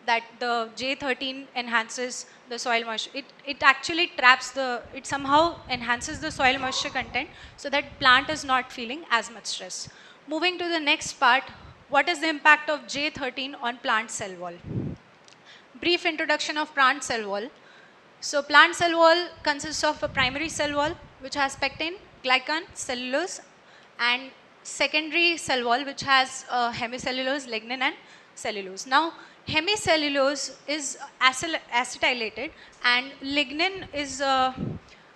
that the J13 enhances the soil moisture. It actually it somehow enhances the soil moisture content so that plant is not feeling as much stress. Moving to the next part, what is the impact of J13 on plant cell wall? Brief introduction of plant cell wall. So plant cell wall consists of a primary cell wall which has pectin, glycan, cellulose, and secondary cell wall which has hemicellulose, lignin, and cellulose. Now, hemicellulose is acetylated, and lignin is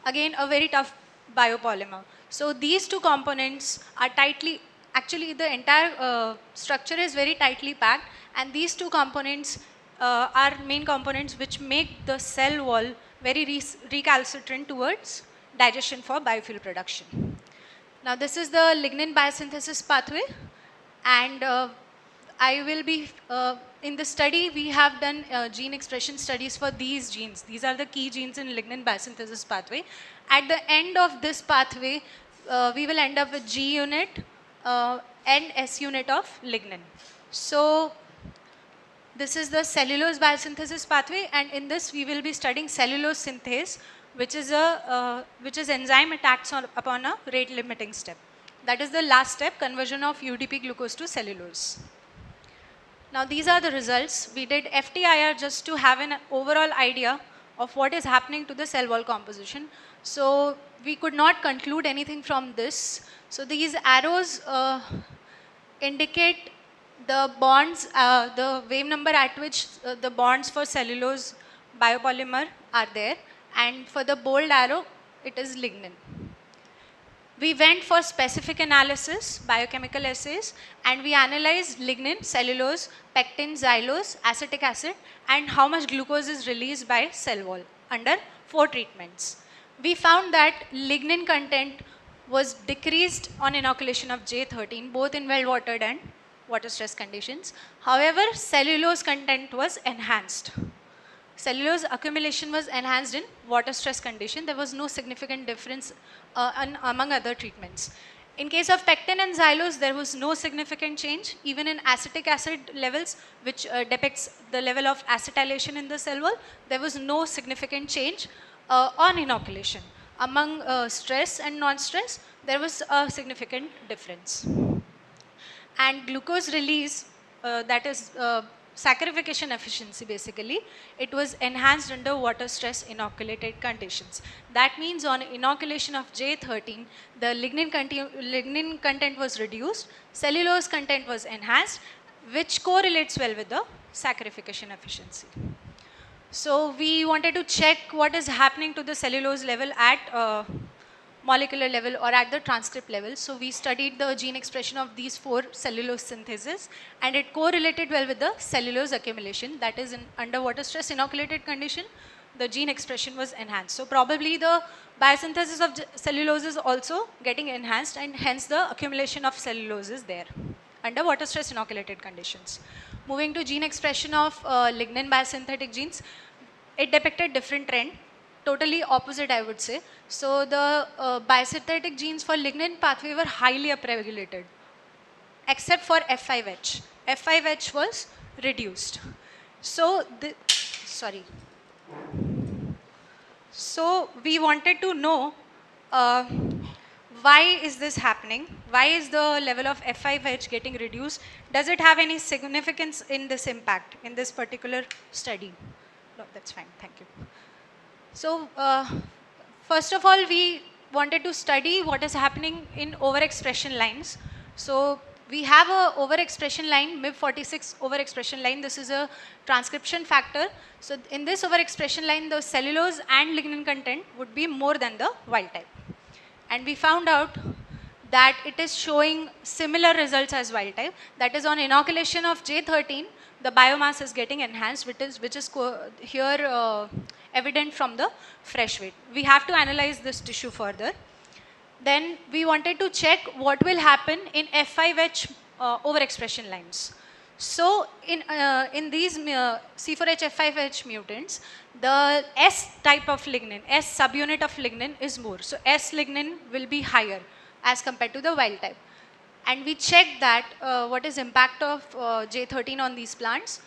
again a very tough biopolymer. So these two components are tightly actually the entire structure is very tightly packed, and these two components are main components which make the cell wall very recalcitrant towards digestion for biofuel production. Now this is the lignin biosynthesis pathway, and I will be, in the study we have done gene expression studies for these genes. These are the key genes in lignin biosynthesis pathway. At the end of this pathway, we will end up with G unit and S unit of lignin. So this is the cellulose biosynthesis pathway, and in this we will be studying cellulose synthase, which is enzyme it acts upon a rate limiting step. That is the last step, conversion of UDP glucose to cellulose. Now these are the results. We did FTIR just to have an overall idea of what is happening to the cell wall composition. So we could not conclude anything from this. So these arrows indicate the bonds, the wave number at which the bonds for cellulose biopolymer are there, and for the bold arrow it is lignin. We went for specific analysis, biochemical assays, and we analyzed lignin, cellulose, pectin, xylose, acetic acid, and how much glucose is released by cell wall under 4 treatments. We found that lignin content was decreased on inoculation of J13, both in well-watered and water stress conditions. However, cellulose content was enhanced. Cellulose accumulation was enhanced in water stress condition. There was no significant difference among other treatments. In case of pectin and xylose, there was no significant change. Even in acetic acid levels, which depicts the level of acetylation in the cell wall, there was no significant change on inoculation. Among stress and non-stress, there was a significant difference. And glucose release, that is saccharification efficiency basically, it was enhanced under water stress inoculated conditions. That means on inoculation of J13, the lignin content was reduced, cellulose content was enhanced, which correlates well with the saccharification efficiency. So we wanted to check what is happening to the cellulose level at molecular level or at the transcript level. So we studied the gene expression of these 4 cellulose syntheses, and it correlated well with the cellulose accumulation. That is, in underwater stress inoculated condition, the gene expression was enhanced. So probably the biosynthesis of cellulose is also getting enhanced, and hence the accumulation of cellulose is there under water stress inoculated conditions. Moving to gene expression of lignin biosynthetic genes, it depicted different trend. Totally opposite, I would say. So the biosynthetic genes for lignin pathway were highly upregulated, except for F5H. F5H was reduced. So, So we wanted to know why is this happening? Why is the level of F5H getting reduced? Does it have any significance in this impact, in this particular study? No, that's fine, thank you. So, first of all, we wanted to study what is happening in overexpression lines. So, we have a overexpression line, MIB46 overexpression line. This is a transcription factor. So, in this overexpression line, the cellulose and lignin content would be more than the wild type. And we found out that it is showing similar results as wild type. That is, on inoculation of J13, the biomass is getting enhanced, which is here evident from the fresh weight. We have to analyze this tissue further. Then we wanted to check what will happen in F5H overexpression lines. So in these C4H F5H mutants, the S type of lignin, S subunit of lignin is more. So S lignin will be higher as compared to the wild type. And we checked that what is impact of J13 on these plants.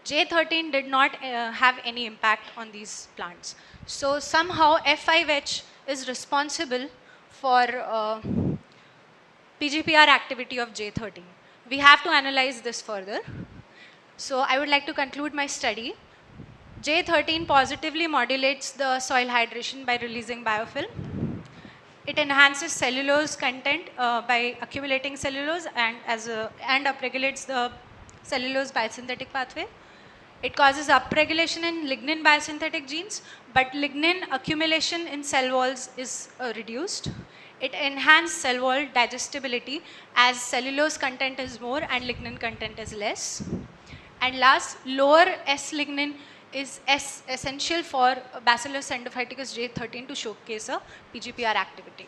J13 did not have any impact on these plants. So somehow F5H is responsible for PGPR activity of J13. We have to analyze this further. So I would like to conclude my study. J13 positively modulates the soil hydration by releasing biofilm. It enhances cellulose content by accumulating cellulose and upregulates the cellulose biosynthetic pathway. It causes upregulation in lignin biosynthetic genes, but lignin accumulation in cell walls is reduced. It enhances cell wall digestibility as cellulose content is more and lignin content is less. And last, lower S lignin is essential for Bacillus endophyticus J13 to showcase a PGPR activity.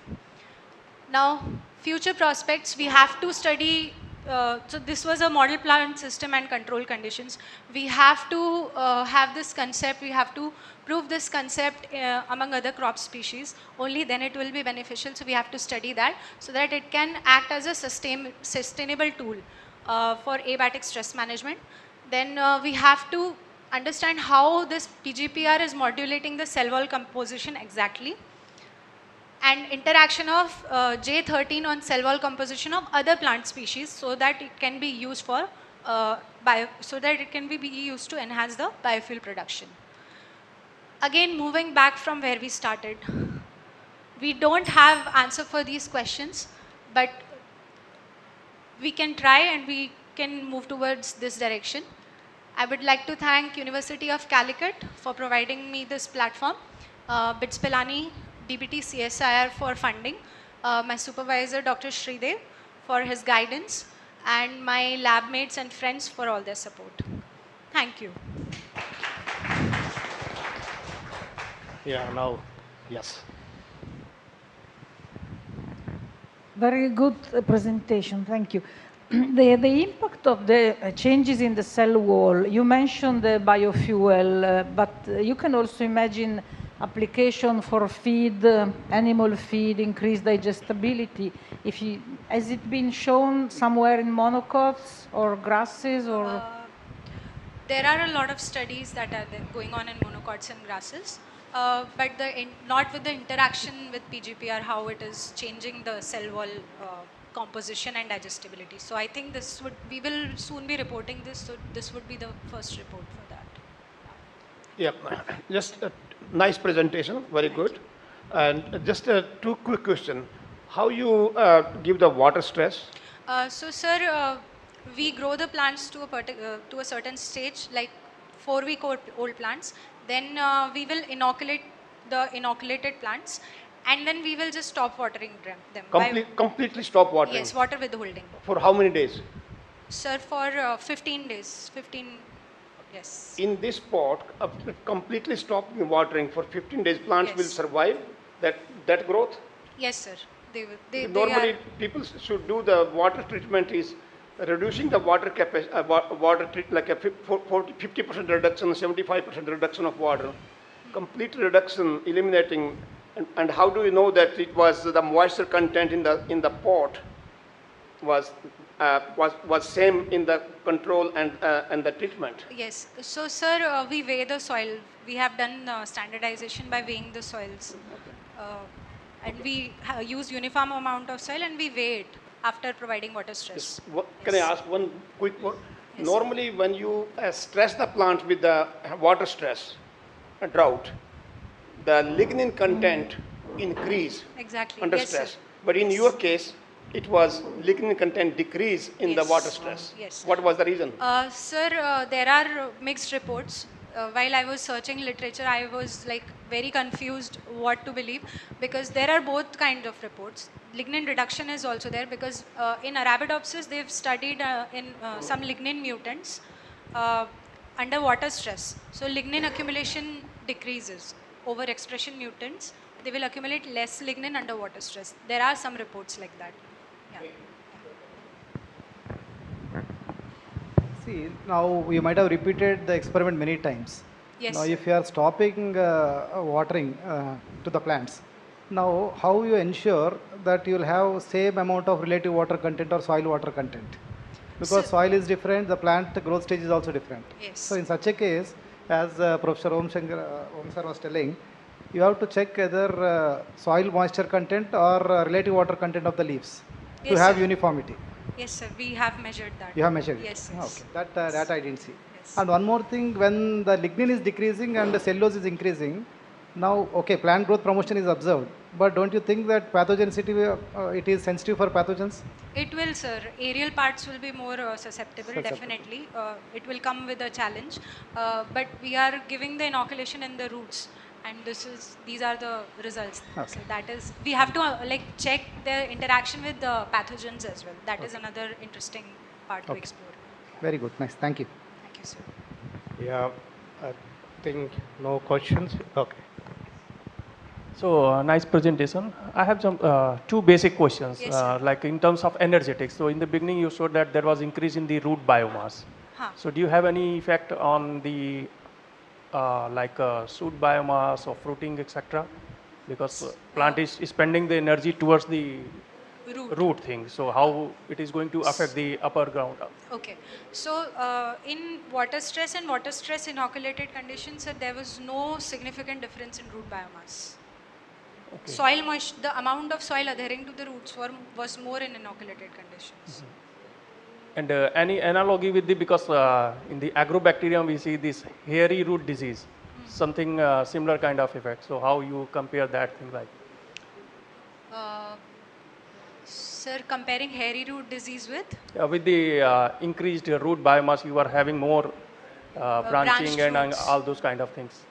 Now, future prospects, we have to study, so this was a model plant system and control conditions. We have to have this concept, we have to prove this concept among other crop species, only then it will be beneficial. So we have to study that so that it can act as a sustainable tool for abatic stress management. Then we have to understand how this PGPR is modulating the cell wall composition exactly, and interaction of J13 on cell wall composition of other plant species so that it can be used for used to enhance the biofuel production. Again, moving back from where we started, we don't have answer for these questions, but we can try and we can move towards this direction. I would like to thank University of Calicut for providing me this platform, BITS Pilani, DBT CSIR for funding, my supervisor Dr. Shridev for his guidance, and my lab mates and friends for all their support. Thank you. Yeah, now, yes. Very good presentation, thank you. The impact of the changes in the cell wall, you mentioned the biofuel, but you can also imagine application for feed, animal feed, increased digestibility. Has it been shown somewhere in monocots or grasses or? There are a lot of studies that are going on in monocots and grasses, but not with the interaction with PGPR, how it is changing the cell wall composition and digestibility. So I think we will soon be reporting this, so this would be the first report for that. Yeah, just a nice presentation, very good. And just two quick questions. How you give the water stress? So sir, we grow the plants to a certain stage, like 4-week-old plants. Then we will inoculate the inoculated plants, and then we will just stop watering them. Completely stop watering? Yes, water withholding. For how many days? Sir, for 15 days. 15, yes. In this pot, completely stopping watering for 15 days, plants will survive that growth? Yes, sir. Normally, people should do the water treatment is reducing the water capacity, like a 50% reduction, 75% reduction of water, complete reduction, eliminating. And how do you know that it was the moisture content in the pot was same in the control and the treatment? Yes. So, sir, we weigh the soil. We have done standardization by weighing the soils. And we use uniform amount of soil and we weigh it after providing water stress. Yes. Can I ask one quick one? Yes. Normally, when you stress the plant with the water stress, a drought, the lignin content increase under stress. Sir. But in your case, it was lignin content decrease in the water stress. Yes. What was the reason? Sir, there are mixed reports. While I was searching literature, I was like very confused what to believe, because there are both kind of reports. Lignin reduction is also there, because in Arabidopsis they've studied in some lignin mutants under water stress. So lignin accumulation decreases. Overexpression mutants, they will accumulate less lignin under water stress. There are some reports like that. Yeah. See, now you might have repeated the experiment many times. Yes. Now, if you are stopping watering to the plants, now how you ensure that you will have same amount of relative water content or soil water content? Because soil is different, the plant growth stage is also different. Yes. So in such a case, as Professor Om sir was telling, you have to check either soil moisture content or relative water content of the leaves to have uniformity. Yes, sir. We have measured that. You have measured yes, it? Yes. Okay. That I didn't see. Yes. And one more thing, when the lignin is decreasing and the cellulose is increasing, now, okay, plant growth promotion is observed, but don't you think that pathogenicity, it is sensitive for pathogens? It will, sir. Aerial parts will be more susceptible, definitely. It will come with a challenge. But we are giving the inoculation in the roots. and these are the results. Okay. So that is, we have to like check their interaction with the pathogens as well. That is another interesting part to explore. Very good. Nice. Thank you. Thank you, sir. Yeah, I think no questions. Okay. So nice presentation. I have some two basic questions, Yes, sir. like in terms of energetics. So in the beginning, you showed that there was increase in the root biomass. Huh. So do you have any effect on the shoot biomass or fruiting, etc.? Because plant is spending the energy towards the root thing. So how it is going to affect the upper ground? Okay, so in water stress and water stress inoculated conditions, there was no significant difference in root biomass. Okay. Soil moisture, the amount of soil adhering to the roots was more in inoculated conditions. And any analogy with the, because in the agrobacterium we see this hairy root disease, something similar kind of effect. So how you compare that thing like? Sir, comparing hairy root disease with? With the increased root biomass, you are having more branching and roots. all those kind of things.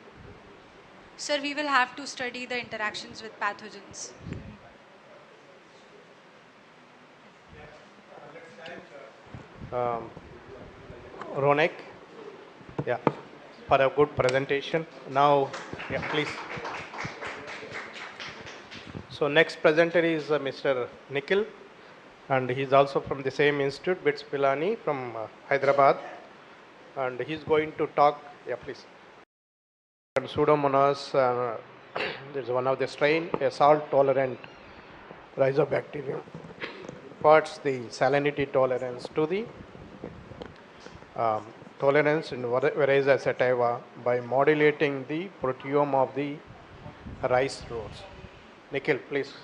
Sir, we will have to study the interactions with pathogens. Ronak, yeah, for a good presentation. Now, yeah, please. So next presenter is Mr. Nikhil, and he's also from the same institute, BITS Pilani from Hyderabad, and he's going to talk. Yeah, please. And Pseudomonas, there's one of the strain, a salt-tolerant rhizobacterium, imparts the salinity tolerance to the tolerance in Vareza sativa by modulating the proteome of the rice roots. Nikhil, please.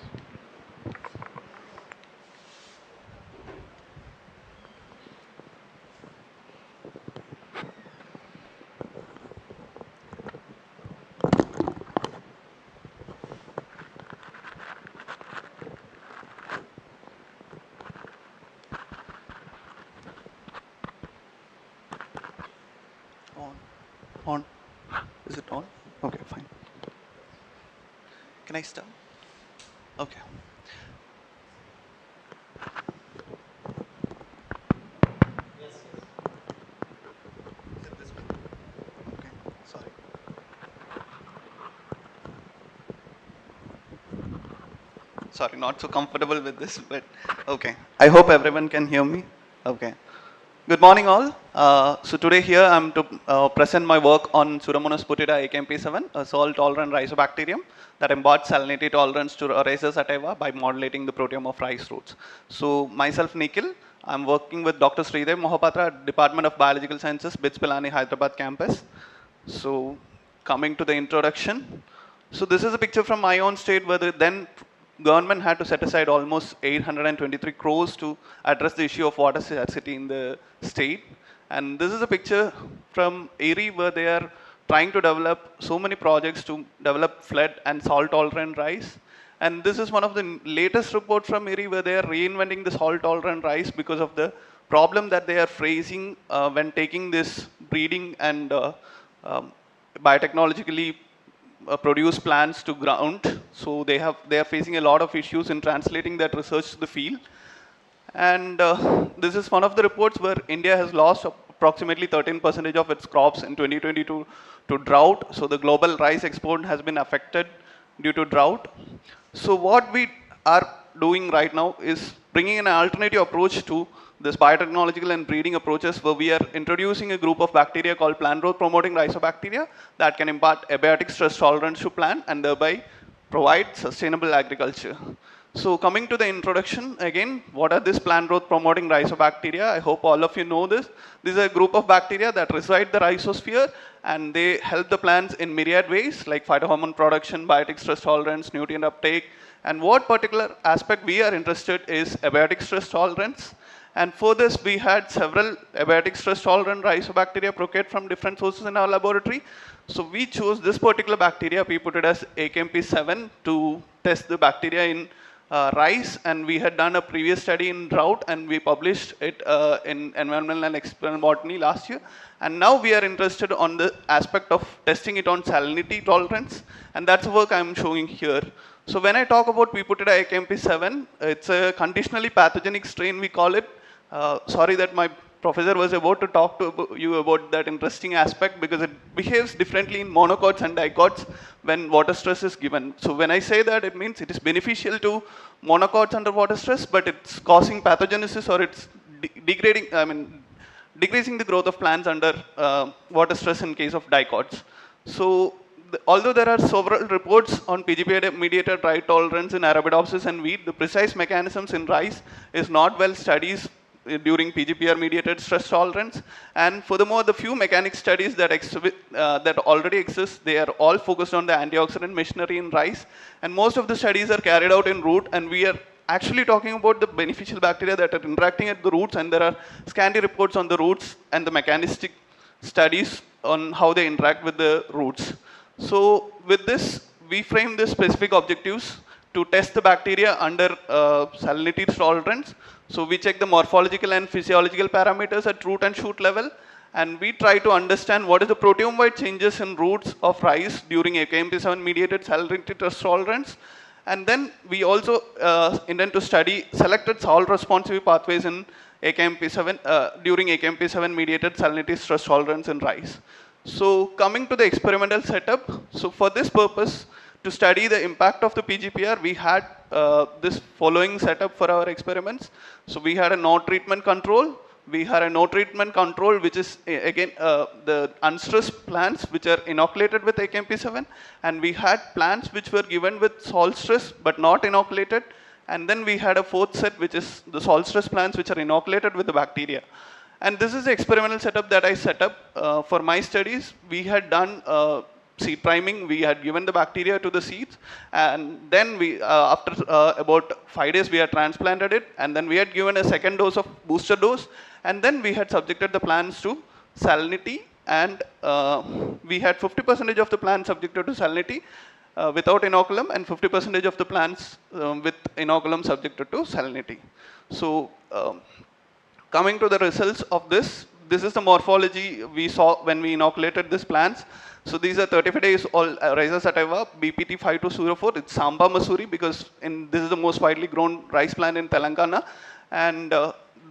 On. Is it on? Okay, fine. Can I start? Okay. Yes. Is it this one? Okay, sorry. Sorry, not so comfortable with this, but okay. I hope everyone can hear me. Okay. Good morning, all. So today here I'm to present my work on Pseudomonas putida AKMP7, a salt-tolerant rhizobacterium that imparts salinity tolerance to Rhiza sativa by modulating the proteome of rice roots. So myself, Nikhil, I'm working with Dr. Sridev Mohapatra at Department of Biological Sciences, BITS Pilani, Hyderabad campus. So coming to the introduction. So this is a picture from my own state where the then government had to set aside almost 823 crores to address the issue of water scarcity in the state. And this is a picture from Erie where they are trying to develop so many projects to develop flood and salt-tolerant rice. And this is one of the latest reports from Erie where they are reinventing the salt-tolerant rice because of the problem that they are facing when taking this breeding and biotechnologically produce plants to ground. So they are facing a lot of issues in translating that research to the field. And this is one of the reports where India has lost approximately 13% of its crops in 2022 to drought. So the global rice export has been affected due to drought. So what we are doing right now is bringing an alternative approach to this biotechnological and breeding approaches where we are introducing a group of bacteria called plant growth promoting rhizobacteria that can impart abiotic stress tolerance to plant and thereby provide sustainable agriculture. So coming to the introduction again, what are these plant growth promoting rhizobacteria? I hope all of you know this. This is a group of bacteria that reside in the rhizosphere and they help the plants in myriad ways like phytohormone production, biotic stress tolerance, nutrient uptake. And what particular aspect we are interested is abiotic stress tolerance. And for this, we had several abiotic stress tolerant rhizobacteria procured from different sources in our laboratory. So we chose this particular bacteria, we put it as AKMP7 to test the bacteria in rice, and we had done a previous study in drought, and we published it in Environmental and Experimental Botany last year. And now we are interested on the aspect of testing it on salinity tolerance, and that's the work I'm showing here. So when I talk about Phytotechnology AKMP7, it's a conditionally pathogenic strain, we call it. Sorry that my professor was about to talk to you about that interesting aspect, because it behaves differently in monocots and dicots when water stress is given. So when I say that, it means it is beneficial to monocots under water stress, but it's causing pathogenesis, or it's decreasing the growth of plants under water stress in case of dicots. So although there are several reports on PGP-mediated drought tolerance in Arabidopsis and wheat, the precise mechanisms in rice is not well studied during PGPR-mediated stress tolerance. And furthermore, the few mechanic studies that, that already exist, they are all focused on the antioxidant machinery in rice. And most of the studies are carried out in root, and we are actually talking about the beneficial bacteria that are interacting at the roots, and there are scanty reports on the roots and the mechanistic studies on how they interact with the roots. So with this, we frame the specific objectives to test the bacteria under salinity tolerance. So we check the morphological and physiological parameters at root and shoot level, and we try to understand what is the proteome-wide changes in roots of rice during AKMP7 mediated salinity tolerance. And then we also intend to study selected salt responsive pathways in AKMP7 during AKMP7 mediated salinity stress tolerance in rice. So coming to the experimental setup, so for this purpose, to study the impact of the PGPR, we had this following setup for our experiments. So we had a no treatment control. We had a no treatment control, which is again the unstressed plants which are inoculated with AKMP7, and we had plants which were given with salt stress but not inoculated. And then we had a fourth set, which is the salt stress plants which are inoculated with the bacteria. And this is the experimental setup that I set up for my studies. We had done seed priming. We had given the bacteria to the seeds, and then we, after about 5 days, we had transplanted it, and then we had given a second dose of booster dose, and then we had subjected the plants to salinity, and we had 50% of the plants subjected to salinity without inoculum, and 50% of the plants with inoculum subjected to salinity. So coming to the results of this, this is the morphology we saw when we inoculated these plants. So these are 35 days old Rhiza sativa, BPT 5204. It's Samba Masuri, because this is the most widely grown rice plant in Telangana. And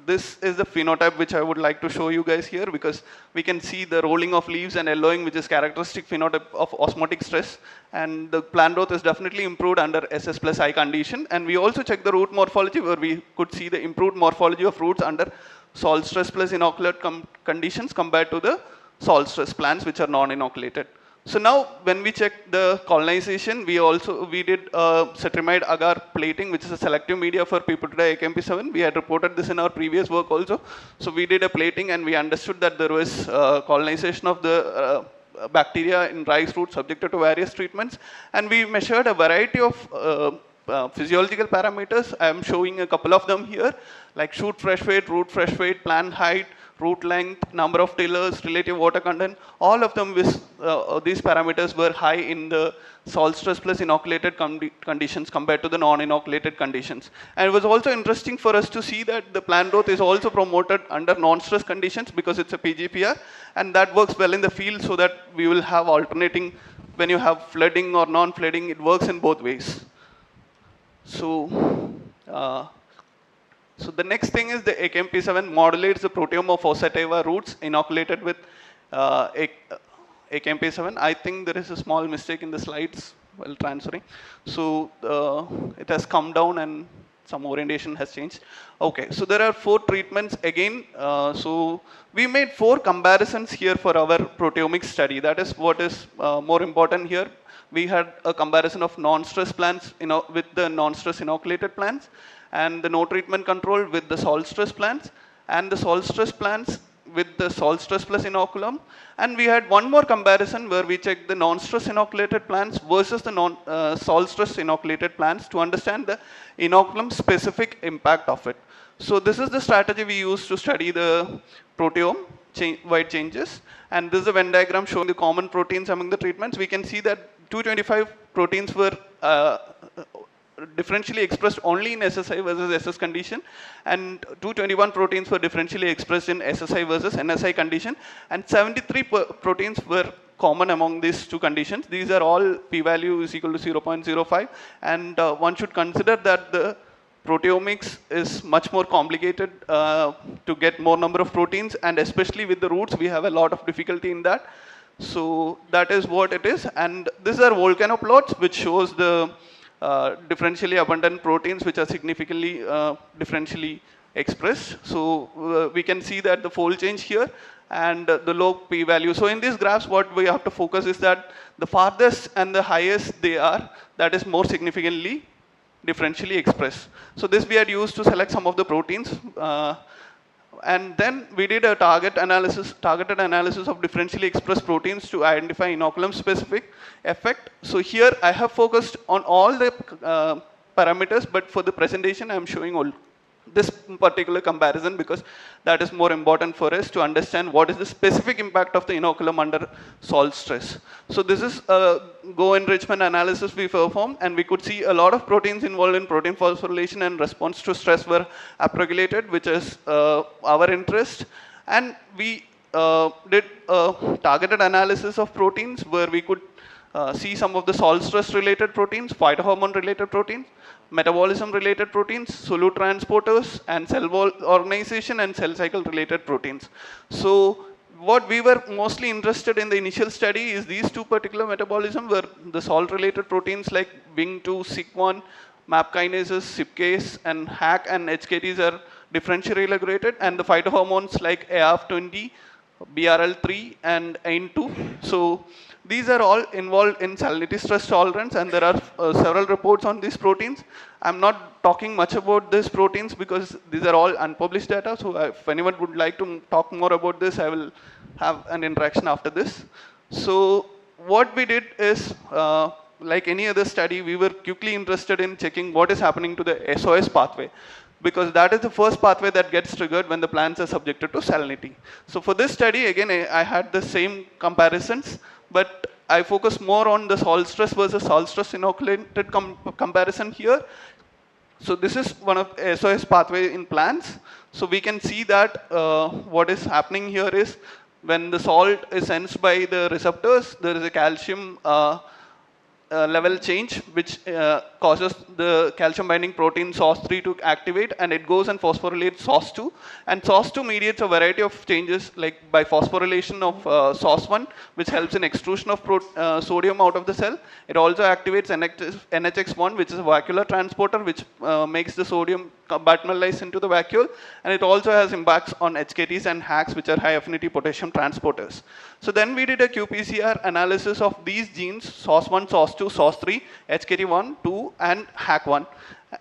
this is the phenotype which I would like to show you guys here, because we can see the rolling of leaves and yellowing, which is characteristic phenotype of osmotic stress. And the plant growth is definitely improved under SS plus I condition. And we also checked the root morphology, where we could see the improved morphology of roots under salt stress plus inoculate conditions compared to the salt stress plants which are non-inoculated. So now when we check the colonization, we did cetrimide agar plating, which is a selective media for Phytotechnology AKMP7. We had reported this in our previous work also. So we did a plating, and we understood that there was colonization of the bacteria in rice roots subjected to various treatments. And we measured a variety of physiological parameters. I am showing a couple of them here, like shoot fresh weight, root fresh weight, plant height, root length, number of tillers, relative water content. All of them, these parameters were high in the salt stress plus inoculated conditions compared to the non-inoculated conditions. And it was also interesting for us to see that the plant growth is also promoted under non-stress conditions, because it's a PGPR, and that works well in the field, so that we will have alternating, when you have flooding or non-flooding, it works in both ways. So, so the next thing is the AKMP7 modulates the proteome of Osativa roots inoculated with AKMP7. I think there is a small mistake in the slides while transferring. So it has come down and some orientation has changed. Okay, so there are 4 treatments again. So we made 4 comparisons here for our proteomics study. That is what is more important here. We had a comparison of non-stress plants with the non-stress inoculated plants, and the no treatment control with the salt stress plants, and the salt stress plants with the salt stress plus inoculum. And we had one more comparison where we checked the non-stress inoculated plants versus the salt stress inoculated plants to understand the inoculum specific impact of it. So this is the strategy we use to study the proteome wide changes. And this is a Venn diagram showing the common proteins among the treatments. We can see that 225 proteins were differentially expressed only in SSI versus SS condition, and 221 proteins were differentially expressed in SSI versus NSI condition, and 73 proteins were common among these two conditions. These are all p-value is equal to 0.05, and one should consider that the proteomics is much more complicated to get more number of proteins, and especially with the roots, we have a lot of difficulty in that. So that is what it is, and these are volcano plots which shows the differentially abundant proteins which are significantly differentially expressed. So we can see that the fold change here and the low p-value. So in these graphs, what we have to focus is that the farthest and the highest they are, that is more significantly differentially expressed. So this we had used to select some of the proteins. And then we did a targeted analysis of differentially expressed proteins to identify inoculum specific effect. So here I have focused on all the parameters, but for the presentation I am showing all this particular comparison because that is more important for us to understand what is the specific impact of the inoculum under salt stress. So this is a Go enrichment analysis we performed, and we could see a lot of proteins involved in protein phosphorylation and response to stress were upregulated, which is our interest. And we did a targeted analysis of proteins where we could see some of the salt stress related proteins, phytohormone related proteins, metabolism related proteins, solute transporters, and cell wall organization and cell cycle related proteins. So what we were mostly interested in the initial study is these two particular metabolism where the salt related proteins like Wing2, SIC1, MAP kinases, CYPcase, and HAC and HKTs are differentially regulated, and the phytohormones like ARF20, BRL3, and AIN2. So these are all involved in salinity stress tolerance, and there are several reports on these proteins. I'm not talking much about these proteins because these are all unpublished data. So if anyone would like to talk more about this, I will have an interaction after this. So what we did is, like any other study, we were quickly interested in checking what is happening to the SOS pathway, because that is the first pathway that gets triggered when the plants are subjected to salinity. So for this study, again, I had the same comparisons, but I focus more on the salt stress versus salt stress inoculated comparison here. So this is one of SOS pathway in plants. So we can see that what is happening here is when the salt is sensed by the receptors, there is a calcium level change which causes the calcium binding protein SOS3 to activate, and it goes and phosphorylates SOS2, and SOS2 mediates a variety of changes like by phosphorylation of SOS1, which helps in extrusion of sodium out of the cell. It also activates NHX1, which is a vacuolar transporter which makes the sodium compartmentalize into the vacuole, and it also has impacts on HKTs and HACs, which are high affinity potassium transporters. So then we did a qPCR analysis of these genes, SOS1, SOS2, SOS3, HKT1, 2, and HAC1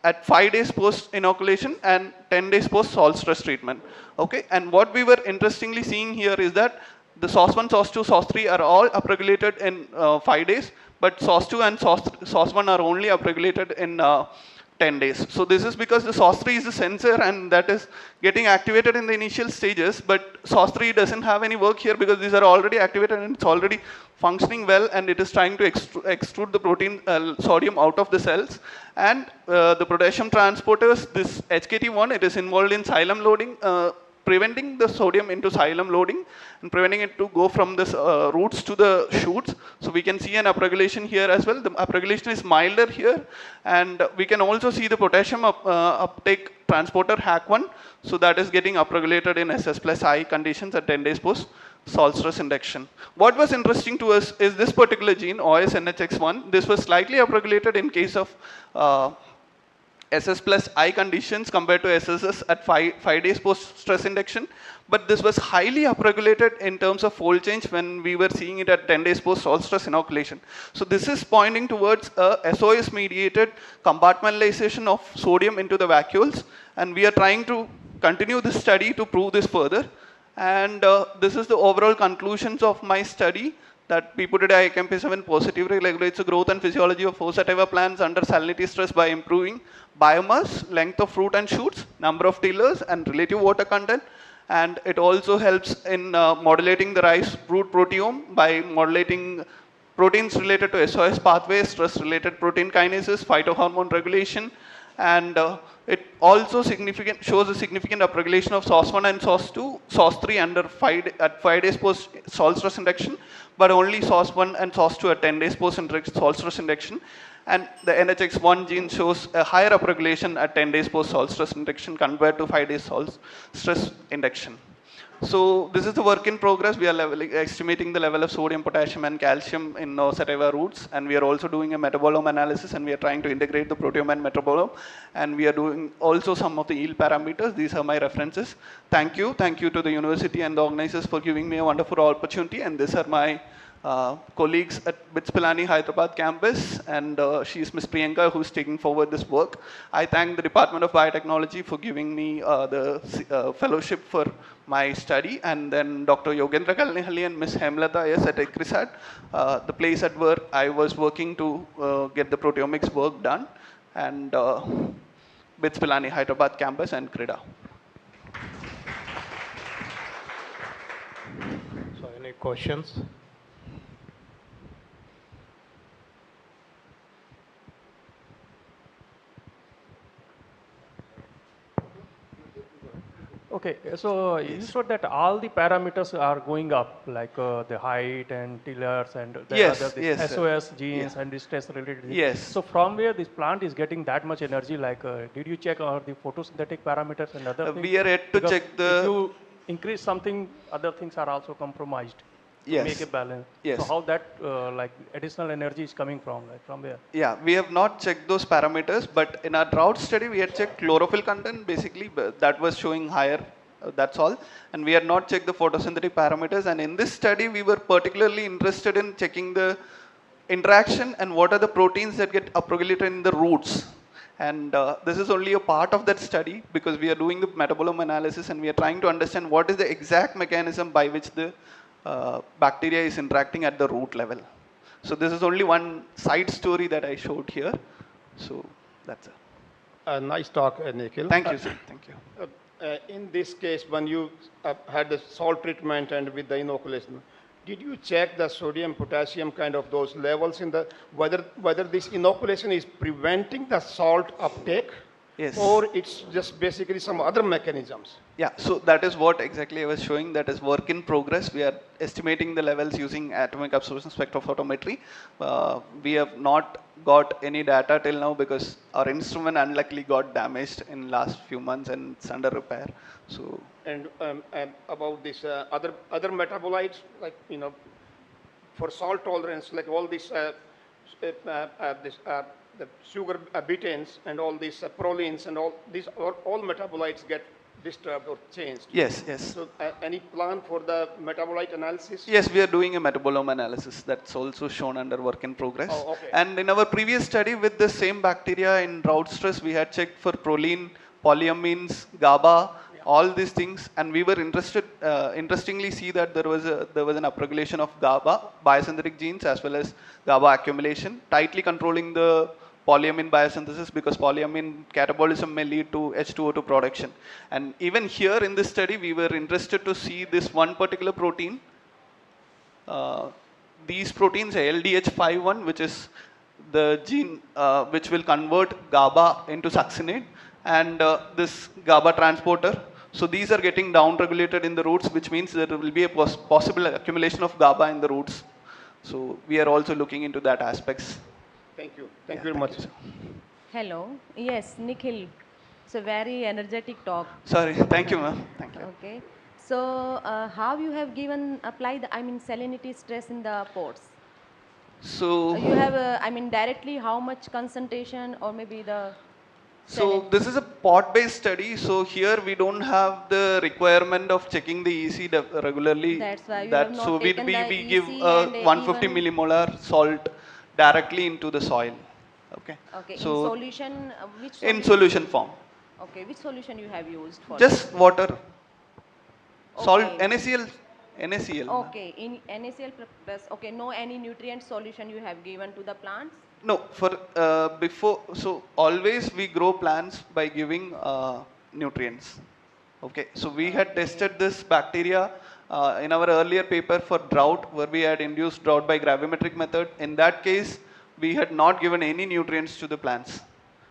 at 5 days post inoculation and 10 days post salt stress treatment. Okay, and what we were interestingly seeing here is that the SOS1, SOS2, SOS3 are all upregulated in 5 days, but SOS2 and SOS1 are only upregulated in 10 days. So this is because the SOS3 is the sensor and that is getting activated in the initial stages, but SOS3 doesn't have any work here because these are already activated and it's already functioning well, and it is trying to extrude the protein sodium out of the cells. And the potassium transporters, this HKT1, it is involved in xylem loading, preventing the sodium into xylem loading and preventing it to go from the roots to the shoots. So we can see an upregulation here as well. The upregulation is milder here, and we can also see the potassium uptake transporter HAC1. So that is getting upregulated in SS plus I conditions at 10 days post salt stress induction. What was interesting to us is this particular gene, OSNHX1. This was slightly upregulated in case of SS plus I conditions compared to SSS at 5 days post stress induction, but this was highly upregulated in terms of fold change when we were seeing it at 10 days post salt stress inoculation. So this is pointing towards a SOS mediated compartmentalization of sodium into the vacuoles, and we are trying to continue this study to prove this further. And this is the overall conclusions of my study, that P-Putida IKMP7 positively regulates the growth and physiology of host sativa plants under salinity stress by improving biomass, length of fruit and shoots, number of tillers, and relative water content. And it also helps in modulating the rice root proteome by modulating proteins related to SOS pathways, stress-related protein kinases, phytohormone regulation, and it also shows a significant upregulation of SOS1 and SOS2, SOS3 at 5 days post salt stress induction, but only SOS1 and SOS2 at 10 days post salt stress induction. And the NHX1 gene shows a higher upregulation at 10 days post salt stress induction compared to 5 days salt stress induction. So this is the work in progress. We are estimating the level of sodium, potassium, and calcium in our sativa roots, and we are also doing a metabolome analysis, and we are trying to integrate the proteome and metabolome, and we are doing also some of the yield parameters. These are my references. Thank you to the university and the organizers for giving me a wonderful opportunity, and these are my colleagues at BITS Pilani Hyderabad campus, and she is Ms. Priyanka, who is taking forward this work. I thank the Department of Biotechnology for giving me the fellowship for my study, and then Dr. Yogendra Kalnihalli and Ms. Hemlata S at ICRISAT, the place at where I was working to get the proteomics work done, and BITS Pilani Hyderabad campus and CRIDA. So any questions? Okay, so you showed that all the parameters are going up, like the height and tillers and the other SOS genes and the stress-related genes. Yes. So from where this plant is getting that much energy, like did you check the photosynthetic parameters and other things? We are yet to check the... If you increase something, other things are also compromised. To make a balance. Yes. So how that like additional energy is coming from, like from where? Yeah, we have not checked those parameters, but in our drought study we had checked chlorophyll content basically, that was showing higher, that's all. And we had not checked the photosynthetic parameters, and in this study we were particularly interested in checking the interaction and what are the proteins that get upregulated in the roots. And this is only a part of that study because we are doing the metabolome analysis and we are trying to understand what is the exact mechanism by which the bacteria is interacting at the root level. So this is only one side story that I showed here. So that's it. Nice talk, Nikhil. Thank you, sir. Thank you. In this case, when you had the salt treatment and with the inoculation, did you check the sodium, potassium kind of those levels in the whether this inoculation is preventing the salt uptake? Yes. Or it's just basically some other mechanisms? Yeah, so that is what exactly I was showing. That is work in progress. We are estimating the levels using atomic absorption spectrophotometry. We have not got any data till now because our instrument unluckily got damaged in last few months and it's under repair. So. And about this other metabolites, like for salt tolerance, like all this the sugar betanes and all these prolines and all these all metabolites get disturbed or changed. Yes, yes. So any plan for the metabolite analysis? Yes, we are doing a metabolome analysis. That's also shown under work in progress. Oh, okay. And in our previous study with the same bacteria in drought stress, we had checked for proline, polyamines, GABA, all these things, and we were interestingly see that there was an upregulation of GABA biosynthetic genes as well as GABA accumulation, tightly controlling the polyamine biosynthesis because polyamine catabolism may lead to H2O2 production. And even here in this study, we were interested to see this one particular protein. These proteins, LDH51, which is the gene which will convert GABA into succinate, and this GABA transporter. So these are getting downregulated in the roots, which means there will be a possible accumulation of GABA in the roots. So we are also looking into that aspects. Thank you. Thank you very much. Hello. Yes, Nikhil. It's a very energetic talk. Sorry. Thank you, ma'am. Thank you. Okay. So how you have applied, salinity stress in the pots? So you have, directly how much concentration or maybe the... So this is a pot-based study. So here we don't have the requirement of checking the EC regularly. That's why you have not so we give 150 millimolar salt directly into the soil. Okay. Okay. So in solution, which solution? In solution form. Okay. Which solution you have used for? Just water. Okay. Salt, NaCl. Okay. In NaCl plus. Okay. No any nutrient solution you have given to the plants? No, for so always we grow plants by giving nutrients. Okay, so we had tested this bacteria in our earlier paper for drought, where we had induced drought by gravimetric method, in that case, we had not given any nutrients to the plants,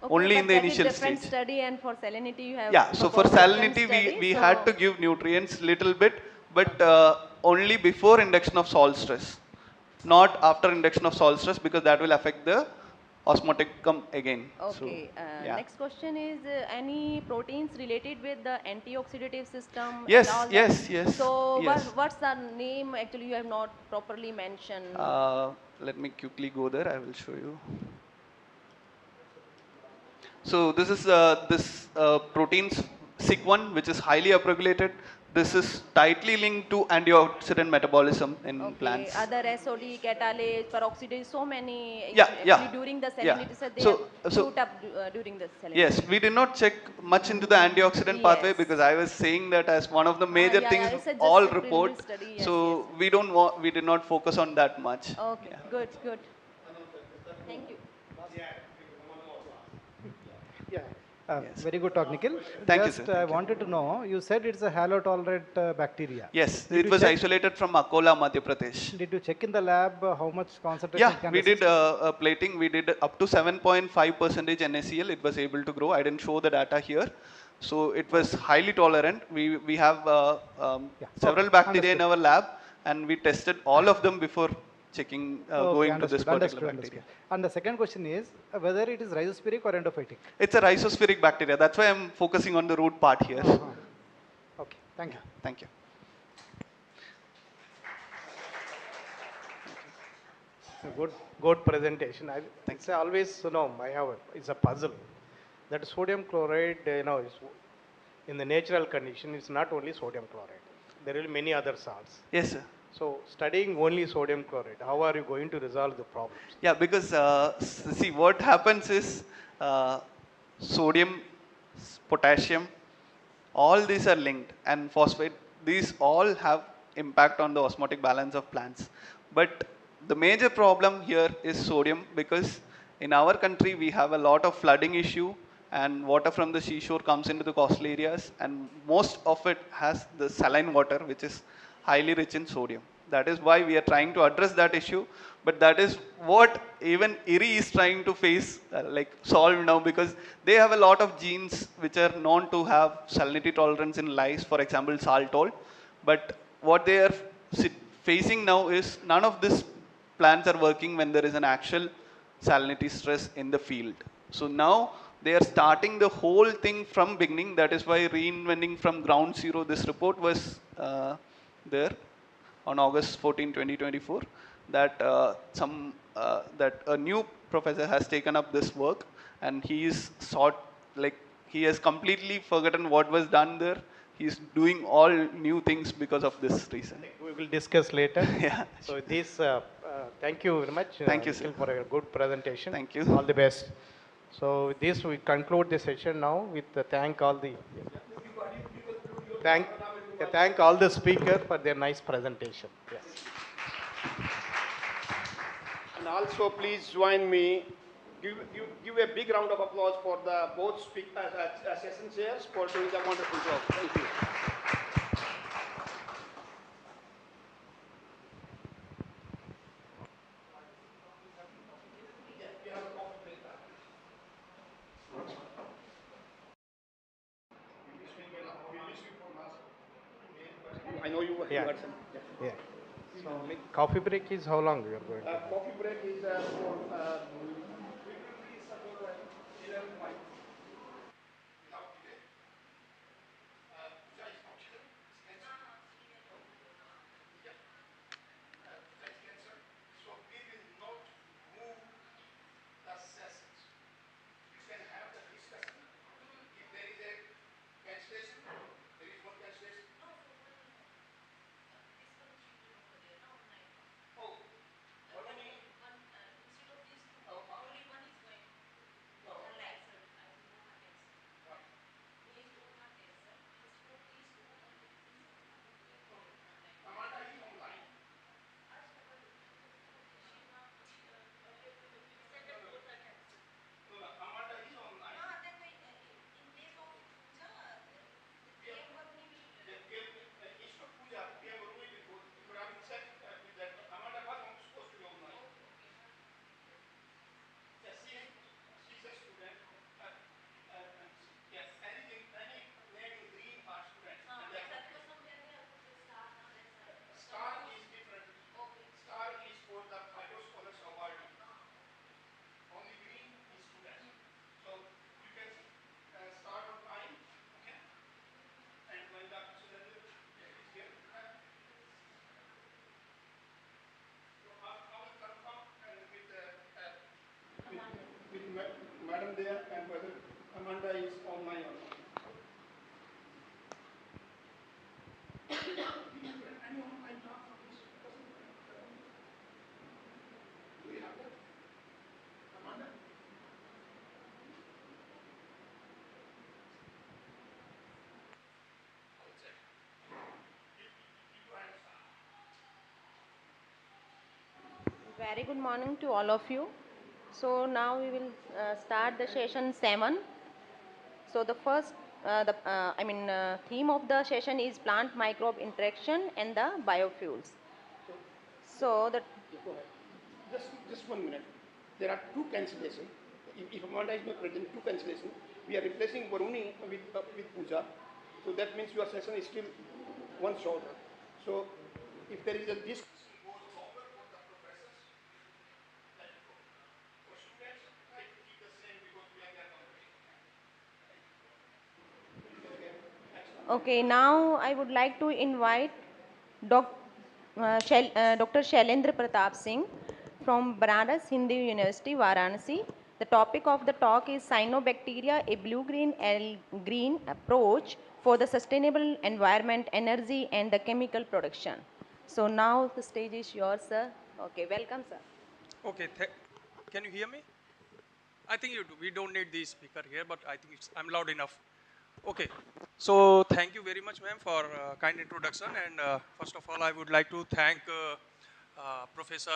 Okay, only in but the that is initial different stage. study, and for salinity you have Yeah, so for proposed different salinity, study. we So had to give nutrients little bit, but only before induction of salt stress, not after induction of salt stress, because that will affect the osmoticum again. So, okay, yeah. next question is any proteins related with the antioxidative system and Yes, all that? yes, yes, So yes. what's the name? Actually, you have not properly mentioned. Let me quickly go there. I will show you. So this is this proteins SIC1, which is highly upregulated. This is tightly linked to antioxidant metabolism in Okay, plants. other SOD, catalase, peroxidase, so many Yeah, actually yeah, during the yeah. salinity, so they have So shoot up during the yes, salinity. we did not check much into the antioxidant pathway Yes. because I was saying that as one of the major Yeah, things yeah, it's a all just a report. preliminary study. Yes, yes. So we don't want, we did not focus on that much. Okay, Yeah. good, good. Thank you. Yeah. Yes. Very good talk, Nikhil. Thank you, sir. Just I Thank you. wanted to know, you said it's a halotolerant bacteria. Yes, Did it you was check? isolated from Akola, Madhya Pradesh. Did you check in the lab how much concentration Yeah, it can we did resist? plating. We did up to 7.5% NaCl. It was able to grow. I didn't show the data here. So it was highly tolerant. We have several Okay, bacteria in understood. our lab, and we tested all of them before checking Okay, going to this understood, particular understood, bacteria. understood. And the second question is whether it is rhizospheric or endophytic. It's a rhizospheric bacteria. That's why I'm focusing on the root part here. Okay, thank you. Thank you. It's a good presentation. It's always, it's a puzzle. That sodium chloride, is in the natural condition, it's not only sodium chloride. There will be many other salts. Yes, sir. So studying only sodium chloride, how are you going to resolve the problems? Yeah, because see what happens is uh, sodium, potassium, all these are linked, and phosphate. These all have impact on the osmotic balance of plants. But the major problem here is sodium, because in our country we have a lot of flooding issue, and water from the seashore comes into the coastal areas, and most of it has the saline water, which is highly rich in sodium. That is why we are trying to address that issue, but that is what even IRI is trying to face, like solve now, because they have a lot of genes which are known to have salinity tolerance in lice, for example, saltol. But what they are facing now is none of these plants are working when there is an actual salinity stress in the field. So now they are starting the whole thing from beginning. That is why reinventing from ground zero. This report was there on August 14, 2024, that that a new professor has taken up this work, and he is he has completely forgotten what was done there. He's doing all new things because of this reason. We will discuss later. Yeah. So this, thank you very much, Thank you, Nikhil, sir. for a good presentation. Thank you. All the best. So with this, we conclude the session now with thank all the thank thank all the speakers for their nice presentation. Yes. And also, please join me. Give a big round of applause for the both session chairs for doing the wonderful job. Thank you. I know you Yeah. had some. Yeah. So coffee break is how long we are going to? Coffee break is for. Very good morning to all of you. So now we will start the session 7. So the first, theme of the session is plant microbe interaction and the biofuels. So the Just 1 minute. There are two cancellations. If Amanda is not present, two cancellations. We are replacing Varuni with Pooja. So that means your session is still one shorter. So if there is a this Okay, now I would like to invite Dr. Shailendra Pratap Singh from Banaras Hindu University, Varanasi. The topic of the talk is Cyanobacteria, a blue-green approach for the sustainable environment, energy and the chemical production. So now the stage is yours, sir. Okay, welcome, sir. Okay, can you hear me? I think you do. We don't need the speaker here, but I think I'm loud enough. Okay, so thank you very much, ma'am, for kind introduction. And first of all, I would like to thank Professor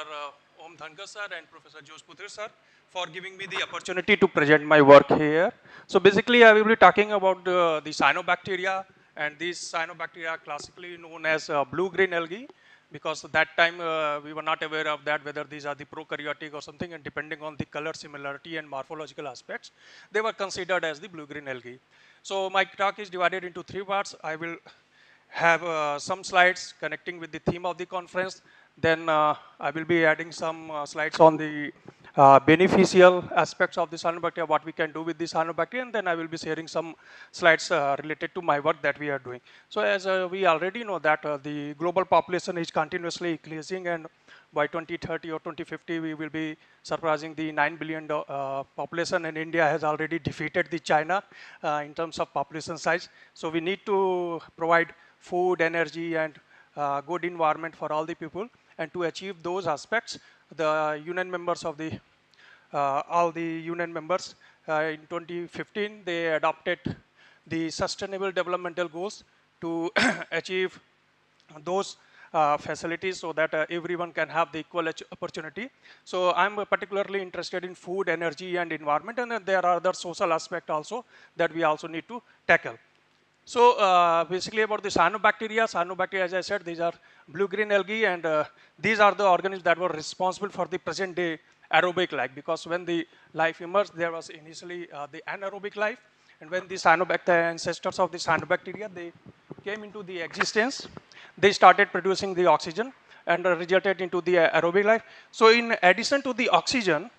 Om Dhankar sir and Professor Josputra sir for giving me the opportunity to present my work here. So basically, I will be talking about the cyanobacteria, and these cyanobacteria are classically known as blue-green algae, because at that time we were not aware of that, whether these are the prokaryotic or something, and depending on the color similarity and morphological aspects, they were considered as the blue-green algae. So my talk is divided into 3 parts. I will have some slides connecting with the theme of the conference. Then I will be adding some slides on the beneficial aspects of the cyanobacteria, what we can do with the cyanobacteria, and then I will be sharing some slides related to my work that we are doing. So as we already know that the global population is continuously increasing, and by 2030 or 2050 we will be surpassing the 9 billion population, and India has already defeated the China in terms of population size. So we need to provide food, energy and good environment for all the people. And to achieve those aspects, the union members of the all the union members in 2015 they adopted the sustainable developmental goals to achieve those facilities so that everyone can have the equal opportunity. So I'm particularly interested in food, energy and environment, and there are other social aspects also that we also need to tackle. So basically about the cyanobacteria, as I said, these are blue-green algae, and these are the organisms that were responsible for the present day aerobic life, because when the life emerged, there was initially the anaerobic life, and when the cyanobacteria, ancestors of the cyanobacteria, they came into the existence, they started producing the oxygen and resulted into the aerobic life. So in addition to the oxygen,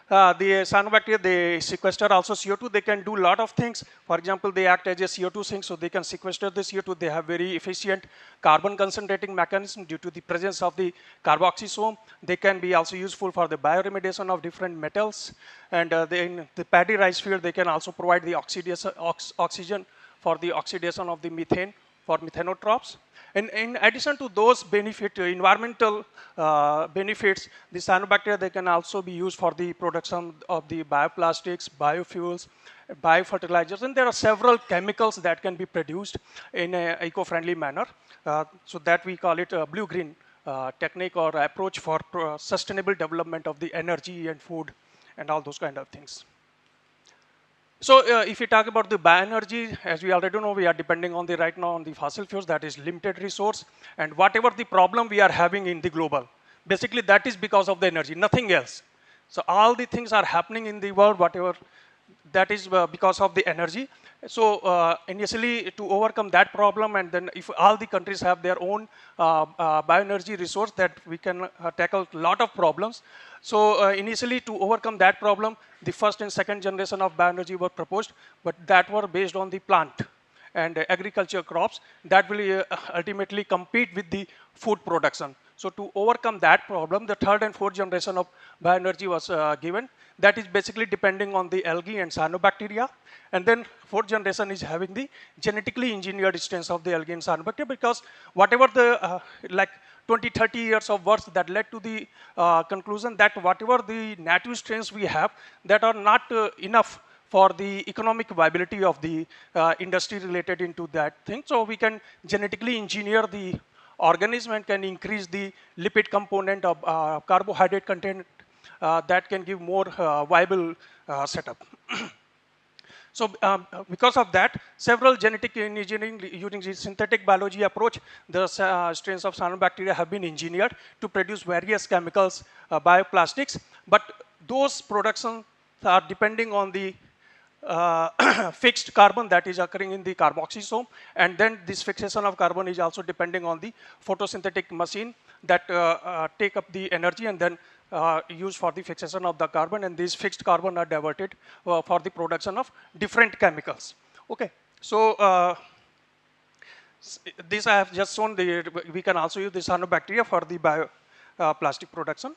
the cyanobacteria, they sequester also CO2. They can do a lot of things. For example, they act as a CO2 sink, so they can sequester the CO2. They have very efficient carbon concentrating mechanism due to the presence of the carboxysome. They can be also useful for the bioremediation of different metals. And in the paddy rice field, they can also provide the oxygen for the oxidation of the methane for methanotrophs. And in addition to those environmental benefits, the cyanobacteria, they can also be used for the production of the bioplastics, biofuels, biofertilizers, and there are several chemicals that can be produced in an eco-friendly manner. So that we call it a blue-green technique or approach for sustainable development of the energy and food and all those kind of things. So if we talk about the bioenergy, as we already know, we are depending on the right now on the fossil fuels, that is limited resource, and whatever the problem we are having in the global, basically that is because of the energy, nothing else. So all the things are happening in the world, whatever, that is because of the energy. So initially to overcome that problem, and then if all the countries have their own bioenergy resource, that we can tackle a lot of problems. So initially to overcome that problem, the first and second generation of bioenergy were proposed, but that were based on the plant and agriculture crops that will ultimately compete with the food production. So to overcome that problem, the third and fourth generation of bioenergy was given. That is basically depending on the algae and cyanobacteria. And then fourth generation is having the genetically engineered strains of the algae and cyanobacteria, because whatever the like 20, 30 years of work that led to the conclusion that whatever the native strains we have that are not enough for the economic viability of the industry related into that thing. So we can genetically engineer the organism and can increase the lipid component of carbohydrate content that can give more viable setup. So because of that, several genetic engineering using the synthetic biology approach, the strains of cyanobacteria have been engineered to produce various chemicals, bioplastics, but those productions are depending on the fixed carbon that is occurring in the carboxysome, and then this fixation of carbon is also depending on the photosynthetic machine that take up the energy and then used for the fixation of the carbon, and these fixed carbon are diverted for the production of different chemicals. Okay, so this I have just shown. We can also use the cyanobacteria for the bioplastic production.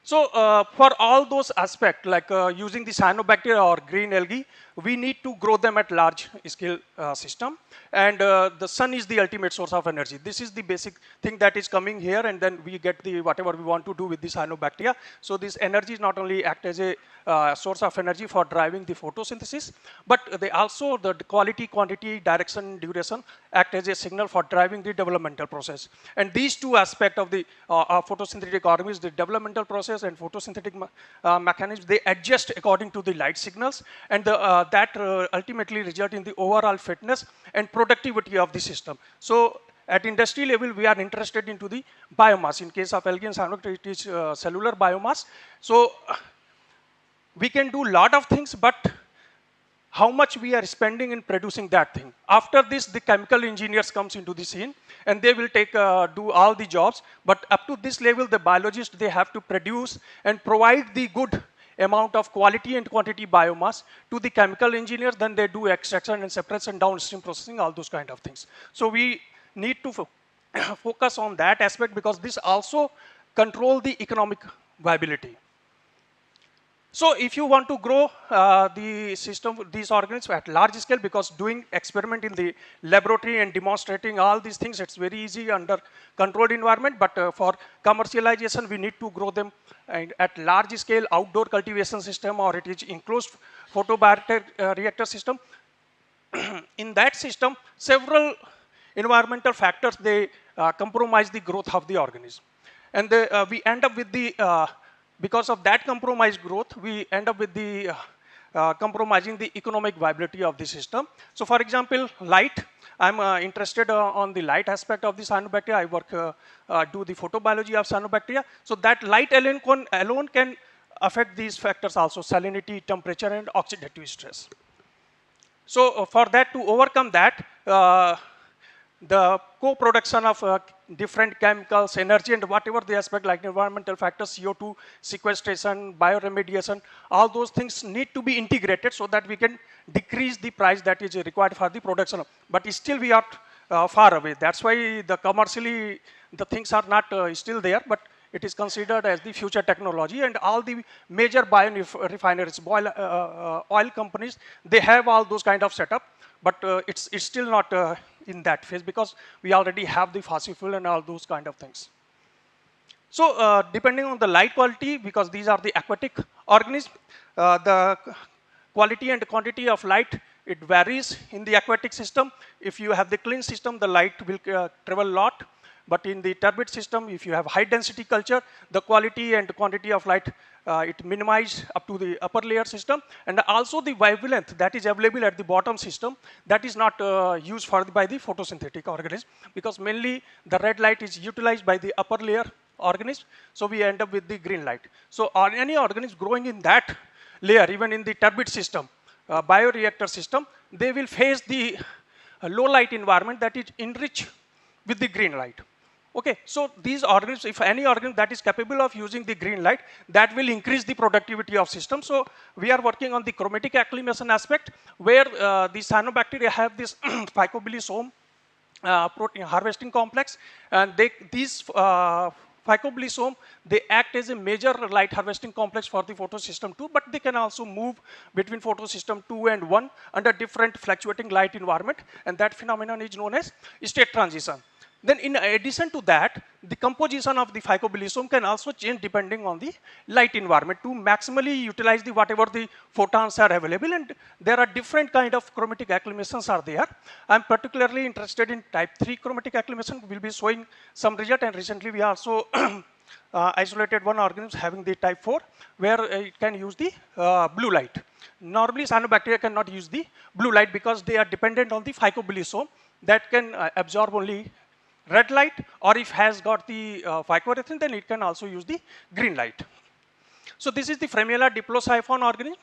So for all those aspects, like using the cyanobacteria or green algae, we need to grow them at large scale system. And the sun is the ultimate source of energy. This is the basic thing that is coming here, and then we get the whatever we want to do with the cyanobacteria. So this energy is not only act as a source of energy for driving the photosynthesis, but they also, the quality, quantity, direction, duration, act as a signal for driving the developmental process. And these two aspects of the photosynthetic organisms, the developmental process and photosynthetic mechanisms, they adjust according to the light signals, and that ultimately result in the overall fitness and productivity of the system. So at industry level, we are interested into the biomass. In case of algae and cyanobacteria, it is cellular biomass. So we can do a lot of things, but how much we are spending in producing that thing. After this, the chemical engineers comes into the scene, and they will take do all the jobs. But up to this level, the biologists, they have to produce and provide the good amount of quality and quantity biomass to the chemical engineers. Then they do extraction and separation, downstream processing, all those kind of things. So we need to focus on that aspect, because this also control the economic viability. So if you want to grow the system, these organisms at large scale, because doing experiment in the laboratory and demonstrating all these things, it's very easy under controlled environment. But for commercialization, we need to grow them at large scale, outdoor cultivation system, or it is enclosed photobioreactor reactor system. In that system, several environmental factors, they compromise the growth of the organism. And we end up with the because of that compromised growth, we end up with the compromising the economic viability of the system. So for example, light, I'm interested on the light aspect of the cyanobacteria. I work, do the photobiology of cyanobacteria. So that light alone can affect these factors also, salinity, temperature, and oxidative stress. So for that, to overcome that, the co-production of different chemicals, energy, and whatever the aspect like environmental factors, CO2, sequestration, bioremediation, all those things need to be integrated so that we can decrease the price that is required for the production. But still we are far away. That's why the commercially, the things are not still there, but it is considered as the future technology. And all the major biorefineries, oil companies, they have all those kind of setup. But it's still not in that phase, because we already have the fossil fuel and all those kind of things. So depending on the light quality, because these are the aquatic organisms, the quality and quantity of light, it varies in the aquatic system. If you have the clean system, the light will travel a lot. But in the turbid system, if you have high density culture, the quality and quantity of light, it minimizes up to the upper layer system. And also the wavelength that is available at the bottom system, that is not used by the photosynthetic organism, because mainly the red light is utilized by the upper layer organism. So we end up with the green light. So any organism growing in that layer, even in the turbid system, bioreactor system, they will face the low light environment that is enriched with the green light. Okay, so these organisms, if any organism that is capable of using the green light, that will increase the productivity of system. So we are working on the chromatic acclimation aspect, where the cyanobacteria have this phycobilisome protein harvesting complex, and these phycobilisome, they act as a major light harvesting complex for the photosystem 2, but they can also move between photosystem 2 and 1 under different fluctuating light environment, and that phenomenon is known as state transition. Then in addition to that, the composition of the phycobilisome can also change depending on the light environment to maximally utilize the whatever the photons are available, and there are different kind of chromatic acclimations are there. I'm particularly interested in type 3 chromatic acclimation. We'll be showing some result, and recently we also isolated one organism having the type 4 where it can use the blue light. Normally cyanobacteria cannot use the blue light because they are dependent on the phycobilisome that can absorb only red light, or if has got the phycoerythrin, then it can also use the green light. So this is the Fremula diplosyphon organism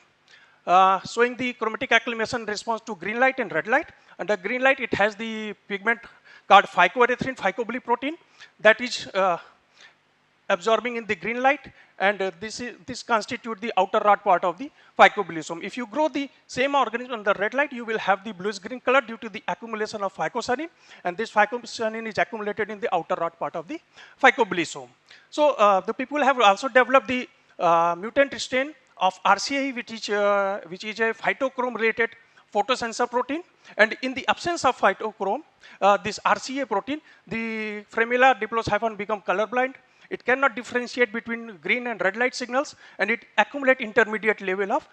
showing the chromatic acclimation response to green light and red light. Under green light, it has the pigment called phycoerythrin phycobili protein that is absorbing in the green light, and this constitute the outer rod part of the phycobilisome. If you grow the same organism under red light, you will have the bluish green color due to the accumulation of phycocyanin, and this phycocyanin is accumulated in the outer rod part of the phycobilisome. So the people have also developed the mutant strain of RCA, which is a phytochrome related photosensor protein, and in the absence of phytochrome, this RCA protein, the Fremula diplosyphon become colorblind. It cannot differentiate between green and red light signals, and it accumulates intermediate level of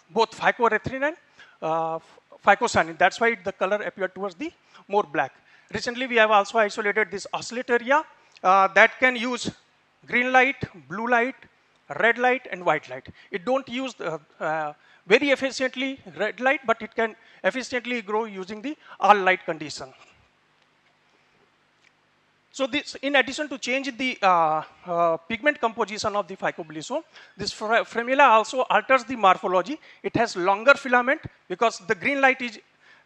both phycoerythrin and phycocyanin. That's why the color appeared towards the more black. Recently, we have also isolated this oscillatoria that can use green light, blue light, red light, and white light. It don't use very efficiently red light, but it can efficiently grow using the all light condition. So this, in addition to change the pigment composition of the phycobilisome, this Fremula also alters the morphology. It has longer filament because the green light is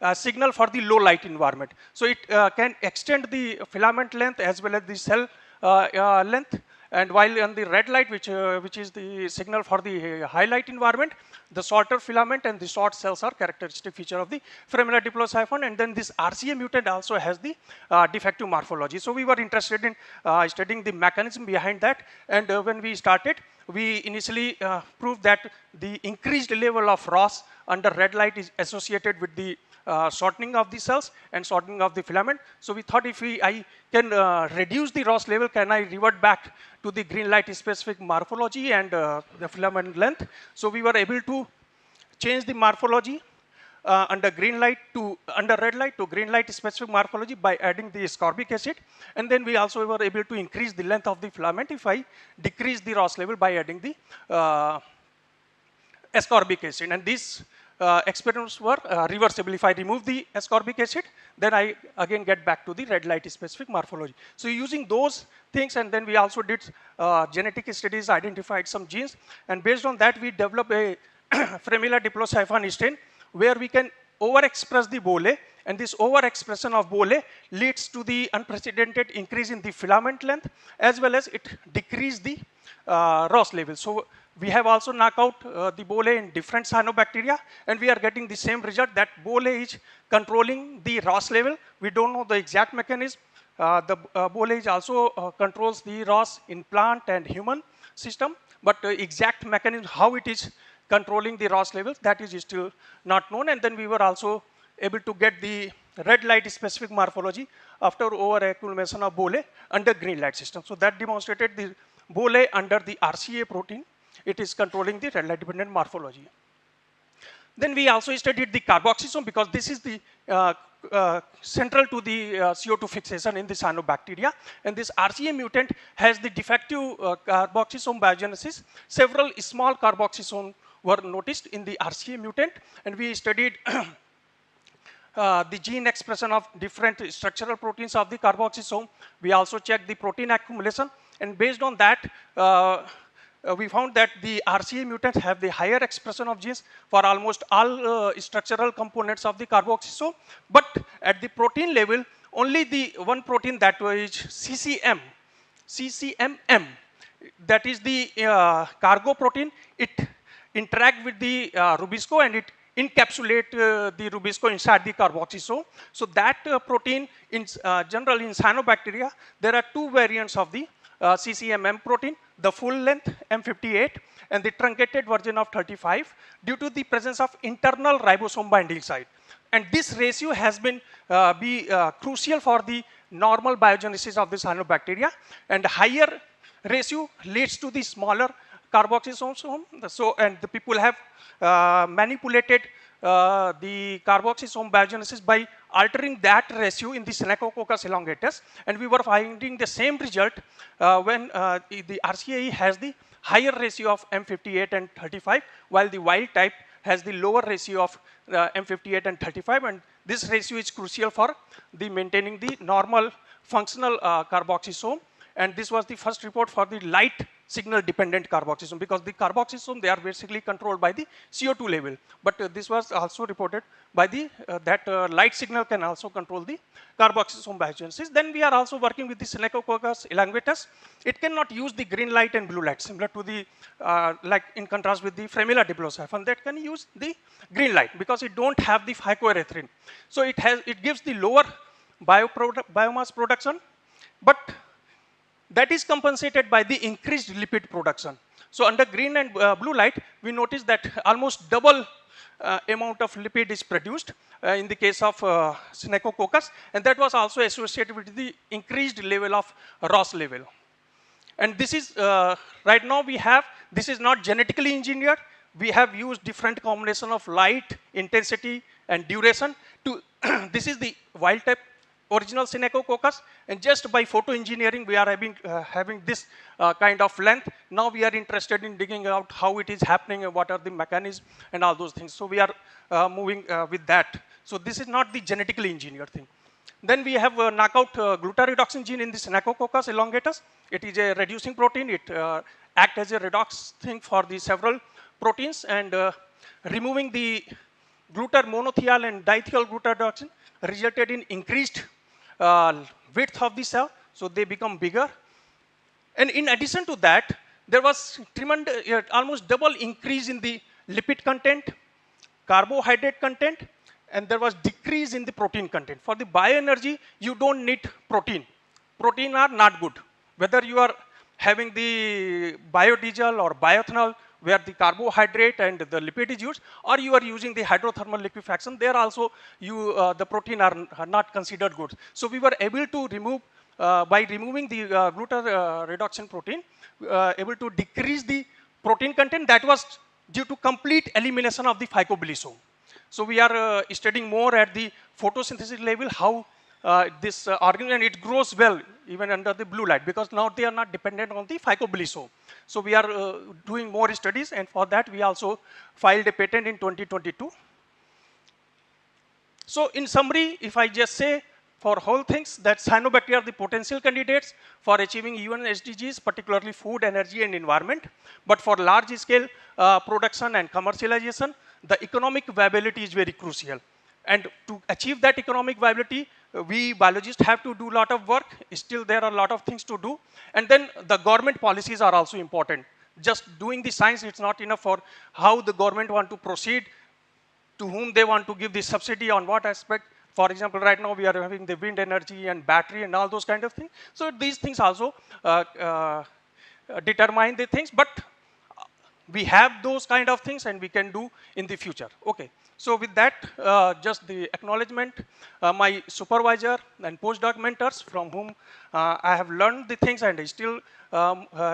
a signal for the low light environment. So it can extend the filament length as well as the cell length. And while on the red light, which is the signal for the high light environment, the shorter filament and the short cells are characteristic feature of the Fremula diplosyphon. And then this RCA mutant also has the defective morphology. So we were interested in studying the mechanism behind that. And when we started, we initially proved that the increased level of ROS under red light is associated with the shortening of the cells and shortening of the filament. So we thought if I can reduce the ROS level, can I revert back to the green light specific morphology and the filament length? So we were able to change the morphology under red light to green light specific morphology by adding the ascorbic acid. And then we also were able to increase the length of the filament if I decrease the ROS level by adding the ascorbic acid. And these experiments were reversible. If I remove the ascorbic acid, then I again get back to the red light specific morphology. So using those things, and then we also did genetic studies, identified some genes, and based on that we developed a Fremula diplosyphon strain where we can overexpress the BOLE, and this overexpression of BOLE leads to the unprecedented increase in the filament length as well as it decrease the ROS level. So we have also knocked out the BOLE in different cyanobacteria, and we are getting the same result that BOLE is controlling the ROS level. We don't know the exact mechanism. The BOLE is also controls the ROS in plant and human system, but exact mechanism how it is controlling the ROS levels, that is still not known. And then we were also able to get the red light specific morphology after overaccumulation of BOLE under green light system. So that demonstrated the BOLE under the RCA protein, it is controlling the red light dependent morphology. Then we also studied the carboxysome because this is the central to the CO2 fixation in the cyanobacteria, and this RCA mutant has the defective carboxysome biogenesis. Several small carboxysomes were noticed in the RCA mutant, and we studied the gene expression of different structural proteins of the carboxysome. We also checked the protein accumulation, and based on that, we found that the RCA mutants have the higher expression of genes for almost all structural components of the carboxysome. But at the protein level, only the one protein that is CCMM, that is the cargo protein, it interact with the rubisco and it encapsulate the rubisco inside the carboxysome. So that protein, in general in cyanobacteria, there are two variants of the CCMM protein, the full length M58 and the truncated version of 35 due to the presence of internal ribosome binding site. And this ratio has been crucial for the normal biogenesis of the cyanobacteria, and higher ratio leads to the smaller carboxysome. So, and the people have manipulated the carboxysome biogenesis by altering that ratio in the Synechococcus elongatus, and we were finding the same result when the RCAE has the higher ratio of M58 and 35, while the wild type has the lower ratio of M58 and 35, and this ratio is crucial for the maintaining the normal functional carboxysome. And this was the first report for the light signal dependent carboxysome, because the carboxysome, they are basically controlled by the CO2 level. But this was also reported by the that light signal can also control the carboxysome biogenesis. Then we are also working with the Synechococcus elongatus. It cannot use the green light and blue light, similar to the like in contrast with the Fremilla diplocyphon that can use the green light, because it don't have the phycoerythrin. So it gives the lower biomass production, but that is compensated by the increased lipid production. So under green and blue light, we notice that almost double amount of lipid is produced in the case of Synechococcus, and that was also associated with the increased level of ROS level. And this is, right now we have, this is not genetically engineered. We have used different combination of light, intensity, and duration to, this is the wild type original Synechococcus, and just by photoengineering we are having this kind of length. Now we are interested in digging out how it is happening and what are the mechanisms and all those things. So we are moving with that. So this is not the genetically engineered thing. Then we have knockout glutaredoxin gene in the Synechococcus elongatus. It is a reducing protein. It acts as a redox thing for the several proteins, and removing the glutar monothiol and dithiol glutaredoxin resulted in increased width of the cell, so they become bigger. And in addition to that, there was tremendous, almost double increase in the lipid content, carbohydrate content, and there was decrease in the protein content. For the bioenergy, you don't need protein. Protein are not good. Whether you are having the biodiesel or bioethanol, where the carbohydrate and the lipid is used, or you are using the hydrothermal liquefaction, there also you the protein are not considered good. So we were able to remove, by removing the glutaredoxin protein, able to decrease the protein content. That was due to complete elimination of the phycobilisome. So we are studying more at the photosynthesis level how this organism, and it grows well even under the blue light, because now they are not dependent on the phycobilisome. So we are doing more studies, and for that we also filed a patent in 2022. So in summary, if I just say for whole things, that cyanobacteria are the potential candidates for achieving UN SDGs, particularly food, energy, and environment. But for large scale production and commercialization, the economic viability is very crucial. And to achieve that economic viability, we biologists have to do a lot of work. Still, there are a lot of things to do. And then the government policies are also important. Just doing the science, it's not enough for how the government want to proceed, to whom they want to give the subsidy, on what aspect. For example, right now we are having the wind energy and battery and all those kind of things. So these things also determine the things, but we have those kind of things and we can do in the future. Okay. So with that, just the acknowledgement, my supervisor and postdoc mentors from whom I have learned the things and I still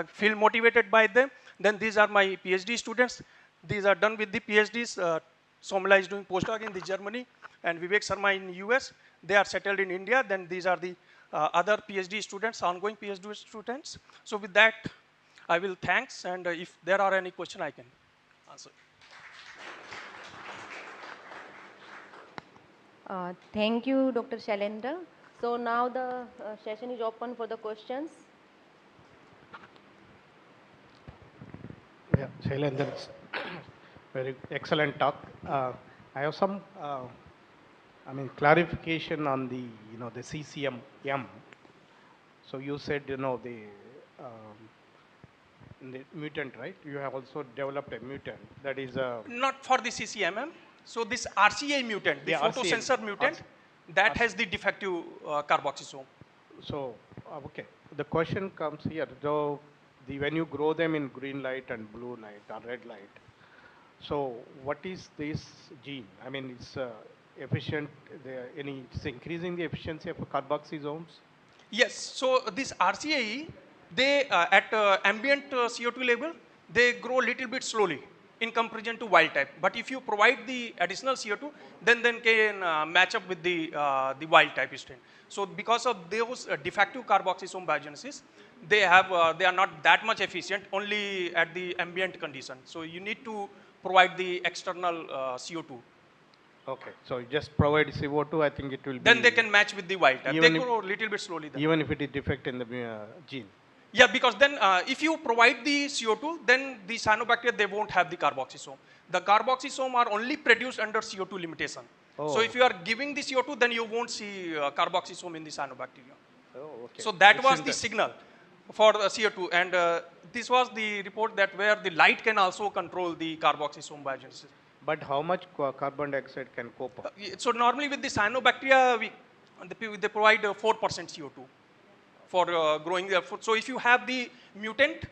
feel motivated by them. Then these are my PhD students. These are done with the PhDs. Somla is doing postdoc in the Germany, and Vivek Sharma in US. They are settled in India. Then these are the other PhD students, ongoing PhD students. So with that, I will thanks, and if there are any question, I can answer. Thank you, Dr. Shailendra. So now the session is open for the questions. Yeah, Shailendra, very excellent talk. I have some, clarification on the, the CCM-M. So you said, the mutant, right? You have also developed a mutant that is not for the CCM-M. So this RCA mutant, the photosensor mutant, that has the defective carboxysome. So, okay. The question comes here, though, when you grow them in green light and blue light or red light, so what is this gene? I mean, it's efficient, it's increasing the efficiency of carboxysomes? Yes, so this RCAE, they at ambient CO2 level, they grow a little bit slowly in comparison to wild type. But if you provide the additional CO2, then can match up with the wild type strain. So because of those defective carboxysome biogenesis, they are not that much efficient only at the ambient condition. So you need to provide the external CO2. Okay, so you just provide CO2, I think it will be... Then they can match with the wild type. They grow a little bit slowly then. Even if it is defect in the gene. Yeah, because then if you provide the CO2, then the cyanobacteria, they won't have the carboxysome. The carboxysome are only produced under CO2 limitation. Oh. So if you are giving the CO2, then you won't see carboxysome in the cyanobacteria. Oh, okay. So that was the signal for the CO2. And this was the report that where the light can also control the carboxysome biogenesis. But how much carbon dioxide can cope up? So normally with the cyanobacteria, they provide 4% CO2 for growing their food. So if you have the mutant,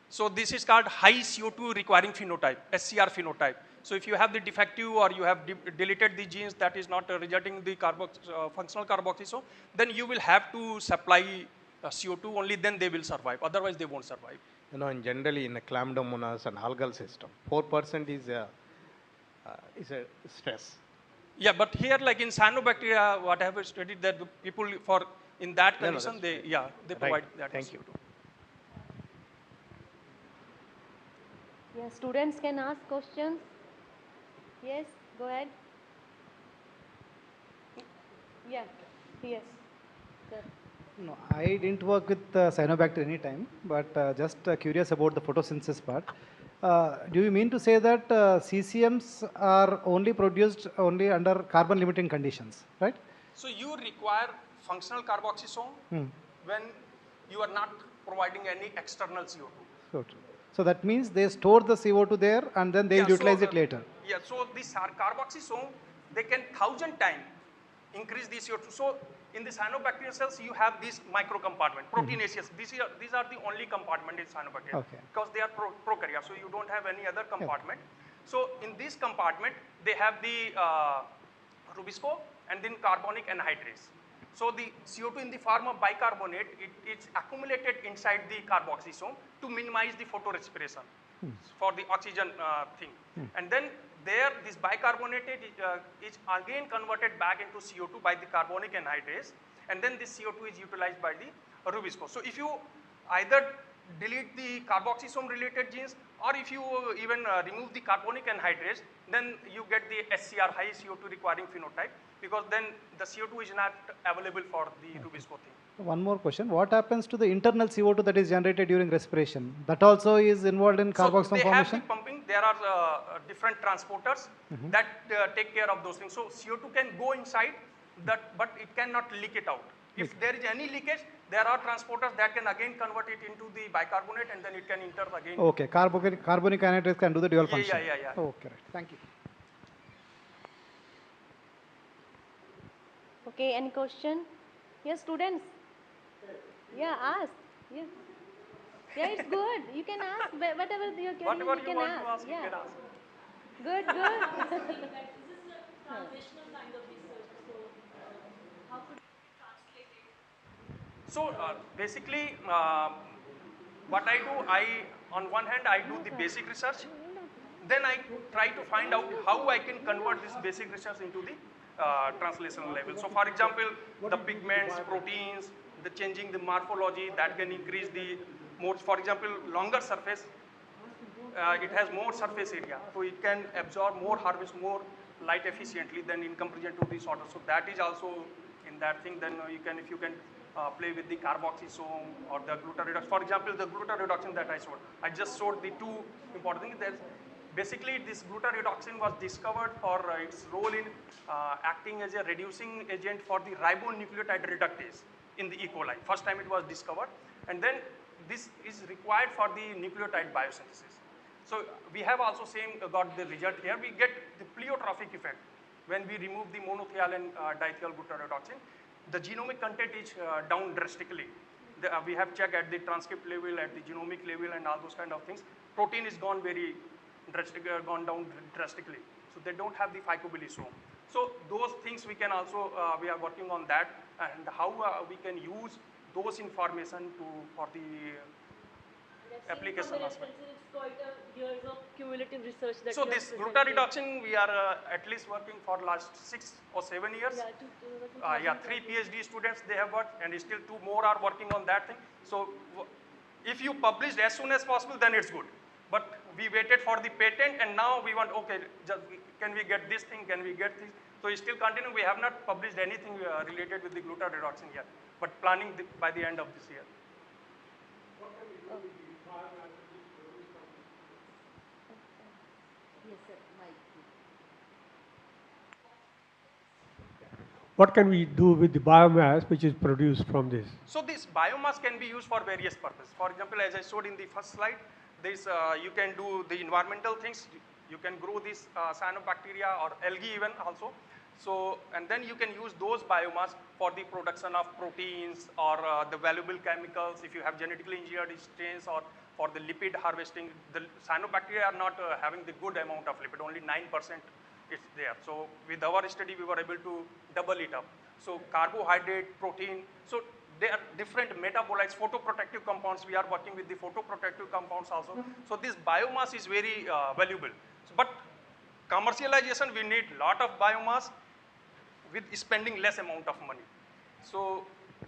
so this is called high CO2 requiring phenotype, SCR phenotype. So if you have the defective or you have deleted the genes that is not resulting in the functional carboxysome, then you will have to supply CO2, only then they will survive. Otherwise they won't survive. You know, generally in the Chlamydomonas and algal system, 4% is a stress. Yeah, but here like in cyanobacteria, what I have studied that the people for in that condition, they provide that. Thank you. Yeah, students can ask questions. Yes, go ahead. Yeah, yes. Sir. No, I didn't work with cyanobacteria any time, but just curious about the photosynthesis part. Do you mean to say that CCMs are only produced only under carbon limiting conditions, right? So you require functional carboxysome when you are not providing any external CO2. So that means they store the CO2 there and then they will utilize it later. Yeah, so this carboxysome, they can 1,000 times increase the CO2. So in the cyanobacterial cells, you have this micro compartment, proteinaceous. These are the only compartment in cyanobacteria because they are prokaryotes, so you don't have any other compartment. So in this compartment, they have the rubisco and then carbonic anhydrase. So the CO2 in the form of bicarbonate, it's accumulated inside the carboxysome to minimize the photorespiration for the oxygen thing. And then there, this bicarbonate is again converted back into CO2 by the carbonic anhydrase, and then this CO2 is utilized by the rubisco. So if you either delete the carboxysome related genes, or if you even remove the carbonic anhydrase, then you get the SCR, high CO2 requiring phenotype, because then the CO2 is not available for the rubisco thing. One more question. What happens to the internal CO2 that is generated during respiration? That also is involved in carboxysome formation? So they have the pumping. There are different transporters that take care of those things. So CO2 can go inside, but it cannot leak it out. If there is any leakage, there are transporters that can again convert it into the bicarbonate and then it can enter again. Okay, carbonic anhydrase can do the dual function. Yeah. Okay, right. Thank you. Okay, any question? Yes, students? Yeah, ask. Yeah. Yeah, it's good. You can ask whatever you're curious. Whatever you can want ask. to ask, yeah. you can ask. Good. So basically, what I do, on one hand, I do the basic research. Then I try to find out how I can convert this basic research into the translational level. So for example, the pigments, proteins, the changing the morphology, that can increase the more, for example, longer surface, it has more surface area. So it can absorb more, harvest more light efficiently than in comparison to the shorter. So that is also in that thing. Then you can, if you can play with the carboxysome or the glutarredox. For example, the glutarredoxin that I showed. I just showed the two important things. Basically, this glutarredoxin was discovered for its role in acting as a reducing agent for the ribonucleotide reductase in the E. coli. First time it was discovered, and then this is required for the nucleotide biosynthesis. So we have also got the result here. We get the pleiotropic effect when we remove the monothiol and diethyl glutarredoxin. The genomic content is down drastically. We have checked at the transcript level, at the genomic level, and all those kind of things. Protein is gone down drastically. So they don't have the phycobilisome. So those things we can also, we are working on that, and how we can use those information for the application aspect. It's quite years of cumulative research that So you have this presented. gluta reduction, we are at least working for last 6 or 7 years. Yeah, 3 PhD students they have worked, and still 2 more are working on that thing. So if you published as soon as possible, then it's good. But we waited for the patent, and now we want, okay, just, can we get this thing, can we get this? So it's still continuing. We have not published anything related with the gluta reduction yet, but planning by the end of this year. What can we do with the biomass which is produced from this? So this biomass can be used for various purposes. For example, as I showed in the first slide, this you can do the environmental things. You can grow this cyanobacteria or algae even also. So, and then you can use those biomass for the production of proteins or the valuable chemicals. If you have genetically engineered strains, or for the lipid harvesting, the cyanobacteria are not having the good amount of lipid, only 9% it's there. So with our study, we were able to double it up. So carbohydrate, protein, so they are different metabolites, photoprotective compounds. We are working with the photoprotective compounds also. So this biomass is very valuable. So, but commercialization, we need lot of biomass with spending less amount of money. So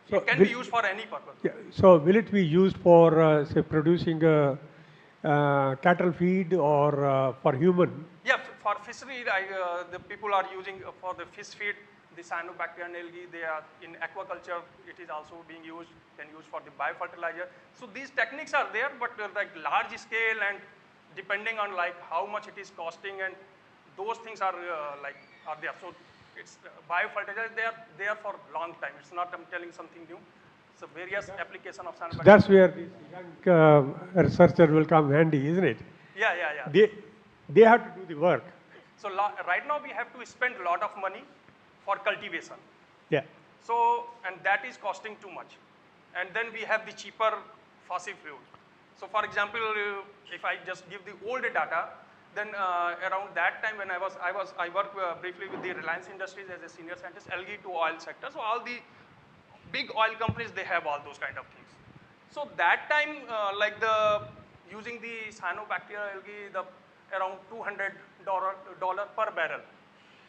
it can be used for any purpose. Yeah, so will it be used for, say, producing cattle feed or for human? Yeah, for fishery, the people are using for the fish feed, the cyanobacteria and algae. They are in aquaculture. It is also being used, can use for the biofertilizer. So these techniques are there, but like large scale and depending on like how much it is costing, and those things are are there. So it's biofertilizer. They are there for long time. It's not I'm telling something new. So various application of cyanobacteria. So that's where this young researcher will come handy, isn't it? Yeah. They have to do the work. So right now we have to spend a lot of money for cultivation. Yeah. So, and that is costing too much. And then we have the cheaper fossil fuel. So for example, if I just give the old data, then around that time when I worked briefly with the Reliance Industries as a senior scientist, algae to oil sector. So all the big oil companies, they have all those kind of things. So that time, like using the cyanobacteria algae, around $200 per barrel,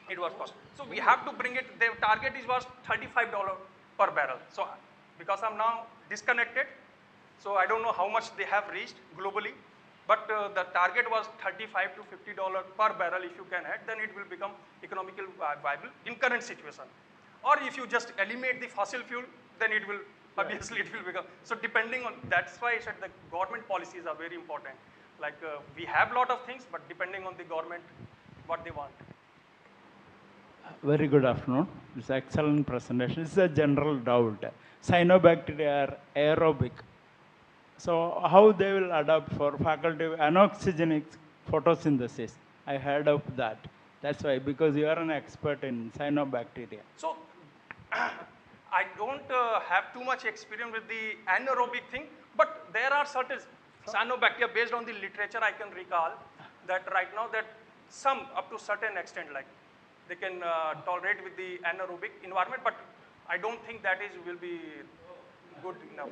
it was cost. So we have to bring it, their target was $35 per barrel. So because I'm now disconnected, so I don't know how much they have reached globally, but the target was $35 to $50 per barrel. If you can add, then it will become economically viable in current situation. Or if you just eliminate the fossil fuel, then it will, obviously it will become. So depending on, that's why I said the government policies are very important. Like we have a lot of things, but depending on the government, what they want. Very good afternoon. It's an excellent presentation. It's a general doubt. Cyanobacteria are aerobic. So how they will adapt for facultative anoxygenic photosynthesis? I heard of that. That's why, because you are an expert in cyanobacteria. So I don't have too much experience with the anaerobic thing, but there are certain cyanobacteria, based on the literature I can recall, that right now that some up to certain extent, like they can tolerate with the anaerobic environment, but I don't think that will be good enough.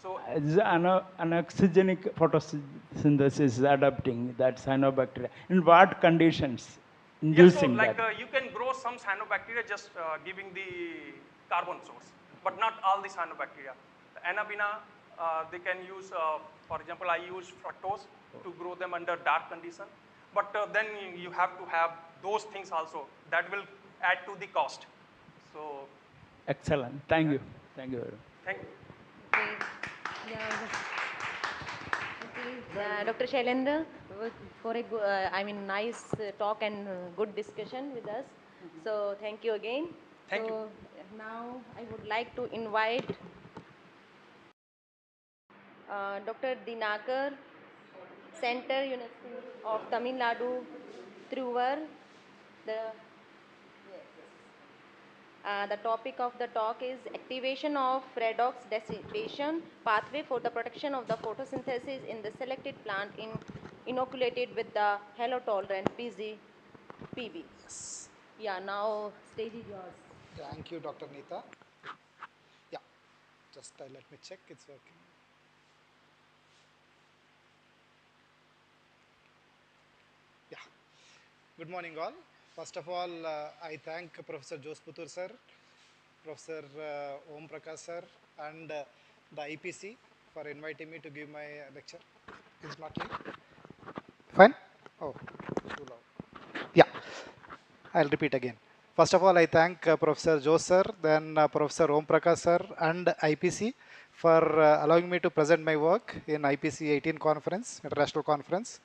So anoxygenic photosynthesis is adapting that cyanobacteria. In what conditions inducing like that? You can grow some cyanobacteria just giving the carbon source, but not all the cyanobacteria. The Anabina, they can use, for example, I use fructose to grow them under dark condition. But then you have to have those things also. That will add to the cost. So. Excellent. Thank you. Thank you. Thank you. Dr. Shailendra, for a nice talk and good discussion with us. So thank you again. Thank you. Now I would like to invite Dr. Dinakar, Center University of Tamil Nadu, Thiruvar. The topic of the talk is activation of redox dissipation pathway for the protection of the photosynthesis in the selected plant inoculated with the halotolerant PZ PV. Yeah, now stage is yours. Thank you, Dr. Neeta. Yeah, just let me check it's working. Yeah, good morning all. First of all, I thank Professor Josputur sir, Professor Om Prakash sir, and the IPC for inviting me to give my lecture. Is not late? Fine? Oh, too loud. Yeah, I'll repeat again. First of all, I thank Professor Jose sir, then Professor Om Prakash sir, and IPC for allowing me to present my work in IPC 18 conference, international conference.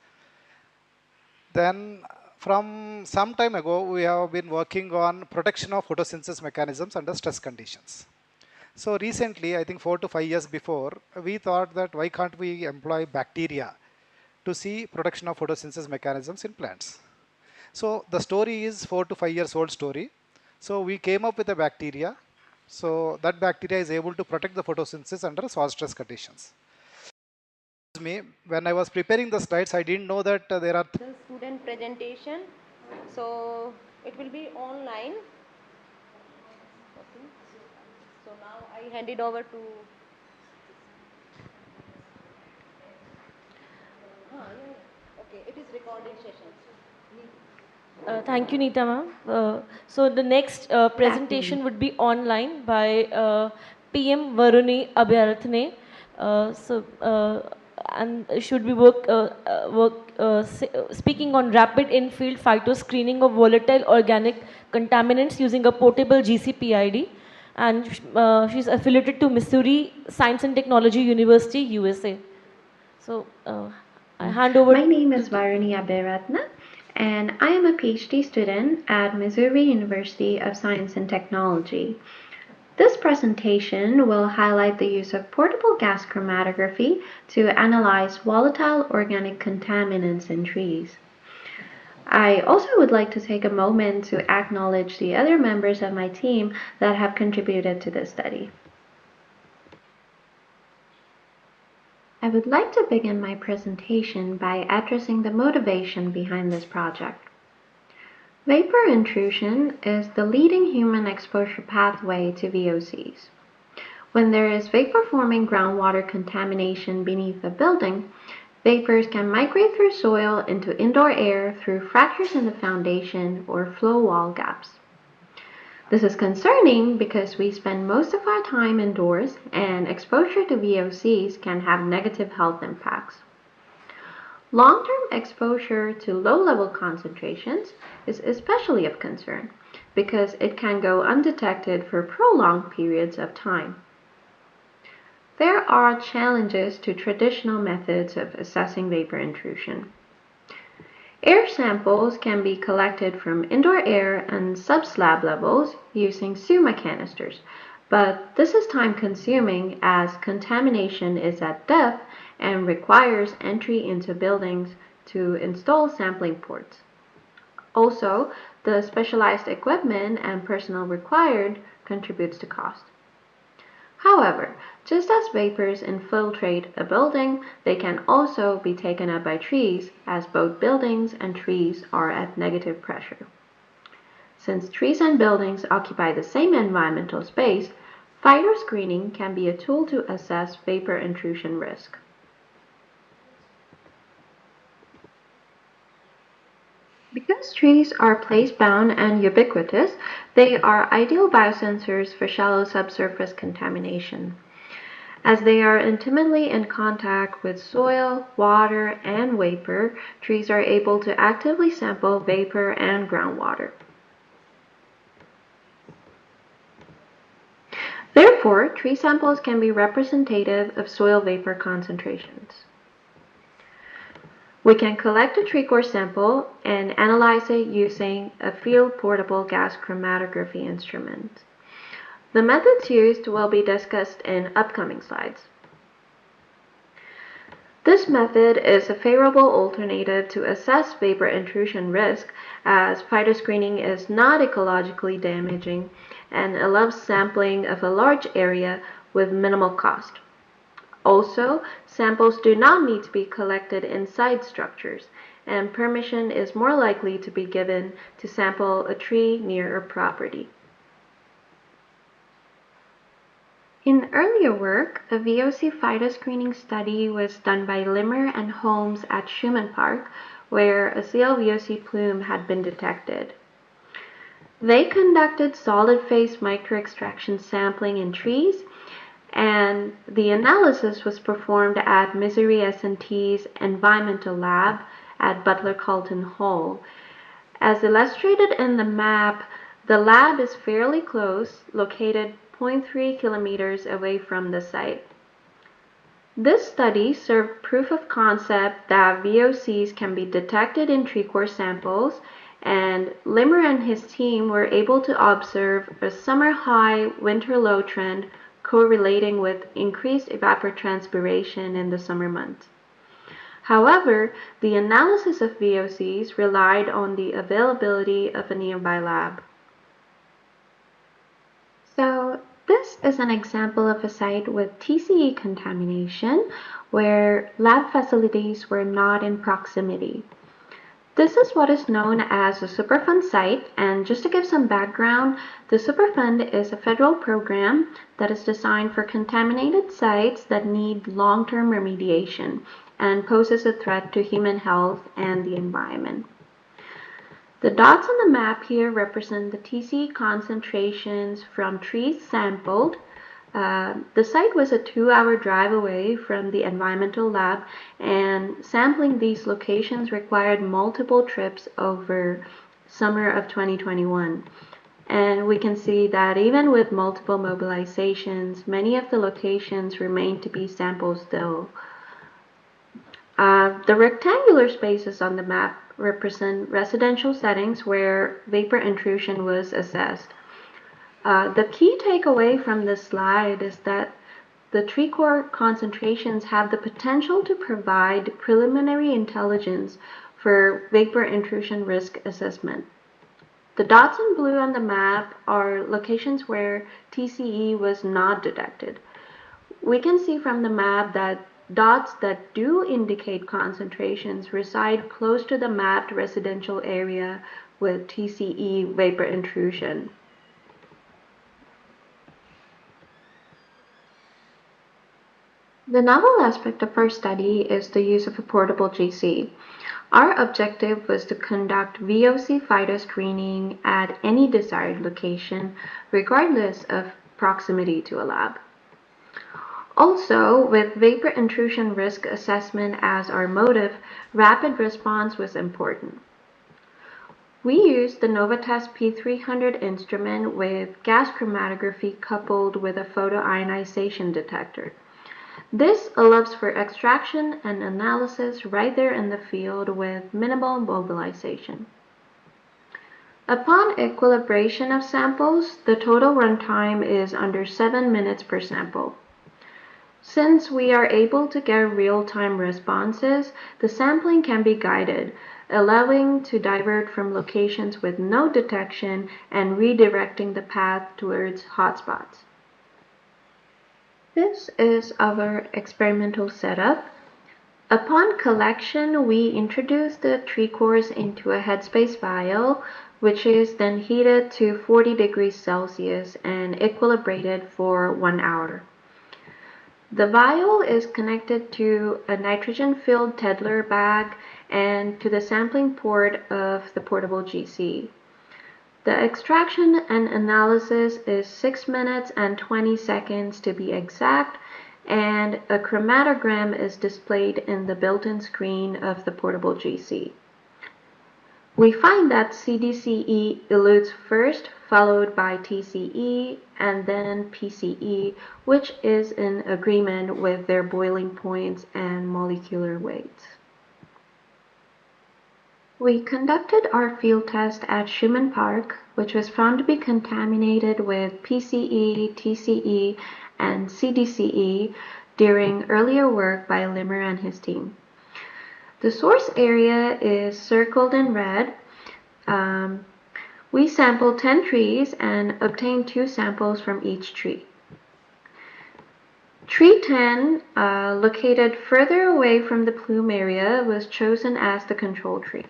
Then from some time ago, we have been working on protection of photosynthesis mechanisms under stress conditions. So recently, I think 4 to 5 years before, we thought that why can't we employ bacteria to see protection of photosynthesis mechanisms in plants. So the story is 4 to 5 years old story. So we came up with a bacteria. So that bacteria is able to protect the photosynthesis under soil stress conditions. Me, when I was preparing the slides, I didn't know that there are The student presentation. So it will be online. Okay. So now I hand it over to. Okay, it is recording session. Thank you, Neeta ma'am. So the next presentation would be online by PM Varuni Abhyaratne. And should we speaking on rapid in-field phyto-screening of volatile organic contaminants using a portable GCPID. And she's affiliated to Missouri Science and Technology University, USA. So I hand over. My name is Varuni Abhiratna, and I am a PhD student at Missouri University of Science and Technology. This presentation will highlight the use of portable gas chromatography to analyze volatile organic contaminants in trees. I also would like to take a moment to acknowledge the other members of my team that have contributed to this study. I would like to begin my presentation by addressing the motivation behind this project. Vapor intrusion is the leading human exposure pathway to VOCs. When there is vapor-forming groundwater contamination beneath a building, vapors can migrate through soil into indoor air through fractures in the foundation or flow wall gaps. This is concerning because we spend most of our time indoors and exposure to VOCs can have negative health impacts. Long-term exposure to low-level concentrations is especially of concern because it can go undetected for prolonged periods of time. There are challenges to traditional methods of assessing vapor intrusion. Air samples can be collected from indoor air and sub-slab levels using SUMA canisters, but this is time-consuming as contamination is at depth and requires entry into buildings to install sampling ports. Also, the specialized equipment and personnel required contributes to cost. However, just as vapors infiltrate a building, they can also be taken up by trees, as both buildings and trees are at negative pressure. Since trees and buildings occupy the same environmental space, phytoscreening can be a tool to assess vapor intrusion risk. Because trees are place-bound and ubiquitous, they are ideal biosensors for shallow subsurface contamination. As they are intimately in contact with soil, water, and vapor, trees are able to actively sample vapor and groundwater. Therefore, tree samples can be representative of soil vapor concentrations. We can collect a tree core sample and analyze it using a field portable gas chromatography instrument. The methods used will be discussed in upcoming slides. This method is a favorable alternative to assess vapor intrusion risk, as phytoscreening is not ecologically damaging and allows sampling of a large area with minimal cost. Also, samples do not need to be collected inside structures, and permission is more likely to be given to sample a tree near a property. In earlier work, a VOC phytoscreening study was done by Limmer and Holmes at Schumann Park, where a CLVOC plume had been detected. They conducted solid-phase microextraction sampling in trees, and the analysis was performed at Missouri S&T's Environmental Lab at Butler Carlton Hall. As illustrated in the map, the lab is fairly close, located 0.3 kilometers away from the site. This study served proof of concept that VOCs can be detected in tree core samples, and Limmer and his team were able to observe a summer high, winter low trend correlating with increased evapotranspiration in the summer months. However, the analysis of VOCs relied on the availability of a nearby lab. So this is an example of a site with TCE contamination where lab facilities were not in proximity. This is what is known as a Superfund site, and just to give some background, the Superfund is a federal program that is designed for contaminated sites that need long-term remediation and poses a threat to human health and the environment. The dots on the map here represent the TCE concentrations from trees sampled. The site was a 2-hour drive away from the environmental lab, and sampling these locations required multiple trips over summer of 2021. And we can see that even with multiple mobilizations, many of the locations remain to be sampled still. The rectangular spaces on the map represent residential settings where vapor intrusion was assessed. The key takeaway from this slide is that the tree core concentrations have the potential to provide preliminary intelligence for vapor intrusion risk assessment. The dots in blue on the map are locations where TCE was not detected. We can see from the map that dots that do indicate concentrations reside close to the mapped residential area with TCE vapor intrusion. The novel aspect of our study is the use of a portable GC. Our objective was to conduct VOC phytoscreening at any desired location, regardless of proximity to a lab. Also, with vapor intrusion risk assessment as our motive, rapid response was important. We used the Novatest P300 instrument with gas chromatography coupled with a photoionization detector. This allows for extraction and analysis right there in the field with minimal mobilization. Upon equilibration of samples, the total runtime is under 7 minutes per sample. Since we are able to get real-time responses, the sampling can be guided, allowing to divert from locations with no detection and redirecting the path towards hotspots. This is our experimental setup. Upon collection, we introduce the tree cores into a headspace vial, which is then heated to 40 degrees Celsius and equilibrated for 1 hour. The vial is connected to a nitrogen-filled Tedler bag and to the sampling port of the portable GC. The extraction and analysis is 6 minutes and 20 seconds to be exact, and a chromatogram is displayed in the built-in screen of the portable GC. We find that CDCE elutes first, followed by TCE, and then PCE, which is in agreement with their boiling points and molecular weights. We conducted our field test at Schumann Park, which was found to be contaminated with PCE, TCE, and CDCE during earlier work by Limmer and his team. The source area is circled in red. We sampled 10 trees and obtained 2 samples from each tree. Tree 10, located further away from the plume area, was chosen as the control tree.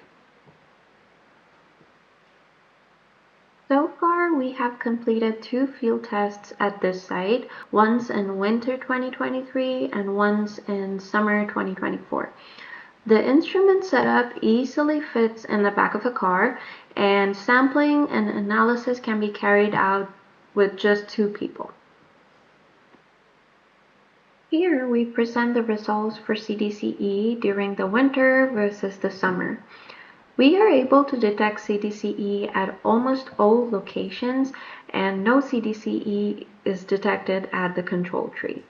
So far, we have completed 2 field tests at this site, once in winter 2023 and once in summer 2024. The instrument setup easily fits in the back of a car, and sampling and analysis can be carried out with just 2 people. Here we present the results for CDCE during the winter versus the summer. We are able to detect CDCE at almost all locations, and no CDCE is detected at the control tree.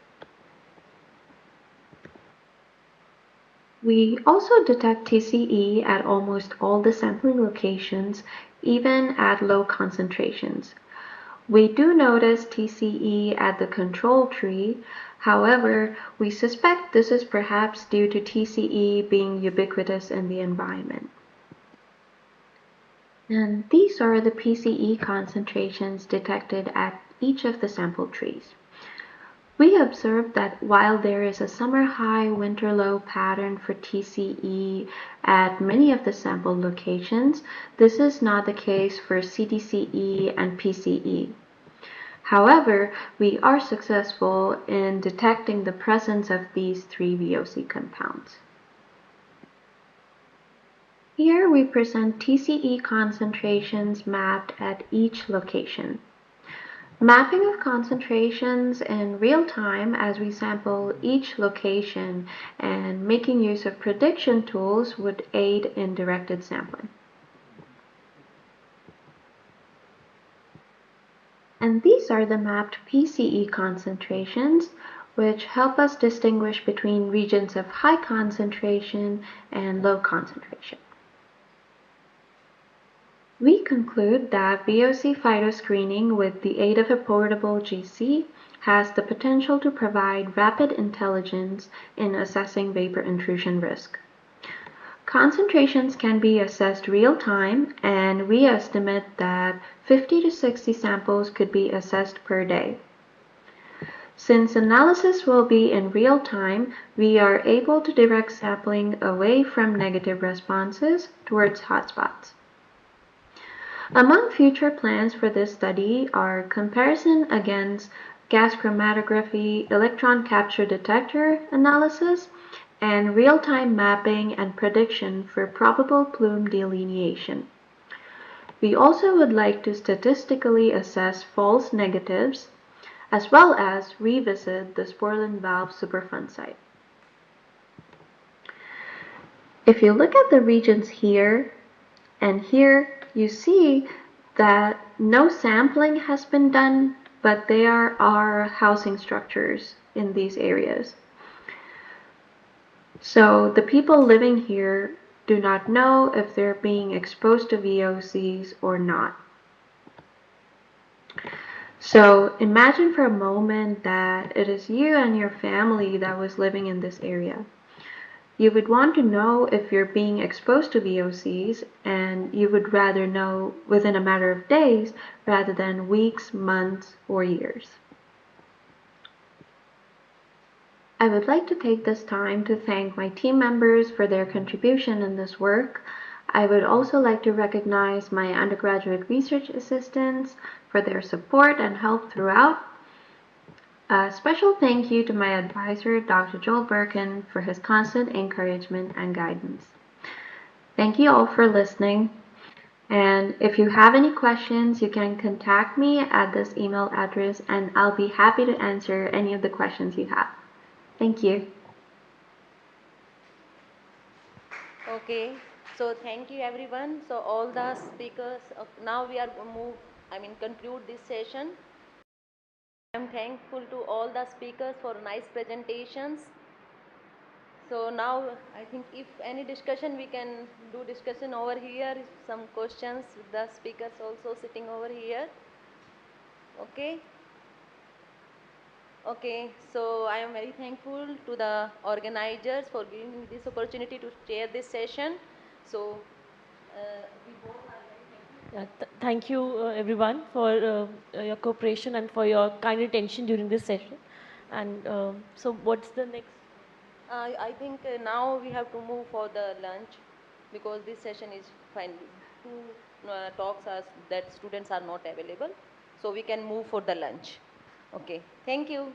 We also detect TCE at almost all the sampling locations, even at low concentrations. We do notice TCE at the control tree. However, we suspect this is perhaps due to TCE being ubiquitous in the environment. And these are the PCE concentrations detected at each of the sample trees. We observed that while there is a summer high, winter low pattern for TCE at many of the sample locations, this is not the case for CDCE and PCE. However, we are successful in detecting the presence of these 3 VOC compounds. Here we present TCE concentrations mapped at each location. Mapping of concentrations in real time as we sample each location and making use of prediction tools would aid in directed sampling. And these are the mapped PCE concentrations, which help us distinguish between regions of high concentration and low concentration. We conclude that VOC phytoscreening with the aid of a portable GC has the potential to provide rapid intelligence in assessing vapor intrusion risk. Concentrations can be assessed real-time, and we estimate that 50 to 60 samples could be assessed per day. Since analysis will be in real time, we are able to direct sampling away from negative responses towards hotspots. Among future plans for this study are comparison against gas chromatography electron capture detector analysis and real-time mapping and prediction for probable plume delineation. We also would like to statistically assess false negatives, as well as revisit the Sporlan valve Superfund site. If you look at the regions here and here, you see that no sampling has been done, but there are housing structures in these areas. So the people living here do not know if they're being exposed to VOCs or not. So imagine for a moment that it is you and your family that was living in this area. You would want to know if you're being exposed to VOCs, and you would rather know within a matter of days rather than weeks, months, or years. I would like to take this time to thank my team members for their contribution in this work. I would also like to recognize my undergraduate research assistants for their support and help throughout. A special thank you to my advisor, Dr. Joel Birkin, for his constant encouragement and guidance. Thank you all for listening. And if you have any questions, you can contact me at this email address, and I'll be happy to answer any of the questions you have. Thank you. Okay, so thank you everyone. So all the speakers, now we are conclude this session. I am thankful to all the speakers for nice presentations. So now I think if any discussion, we can do discussion over here, some questions with the speakers also sitting over here. Okay. Okay, so I am very thankful to the organizers for giving me this opportunity to chair this session. So we both are very thankful. Thank you everyone for your cooperation and for your kind attention during this session. And so what's the next? I think now we have to move for the lunch because this session is finally two talks are that students are not available. So we can move for the lunch. Okay, thank you.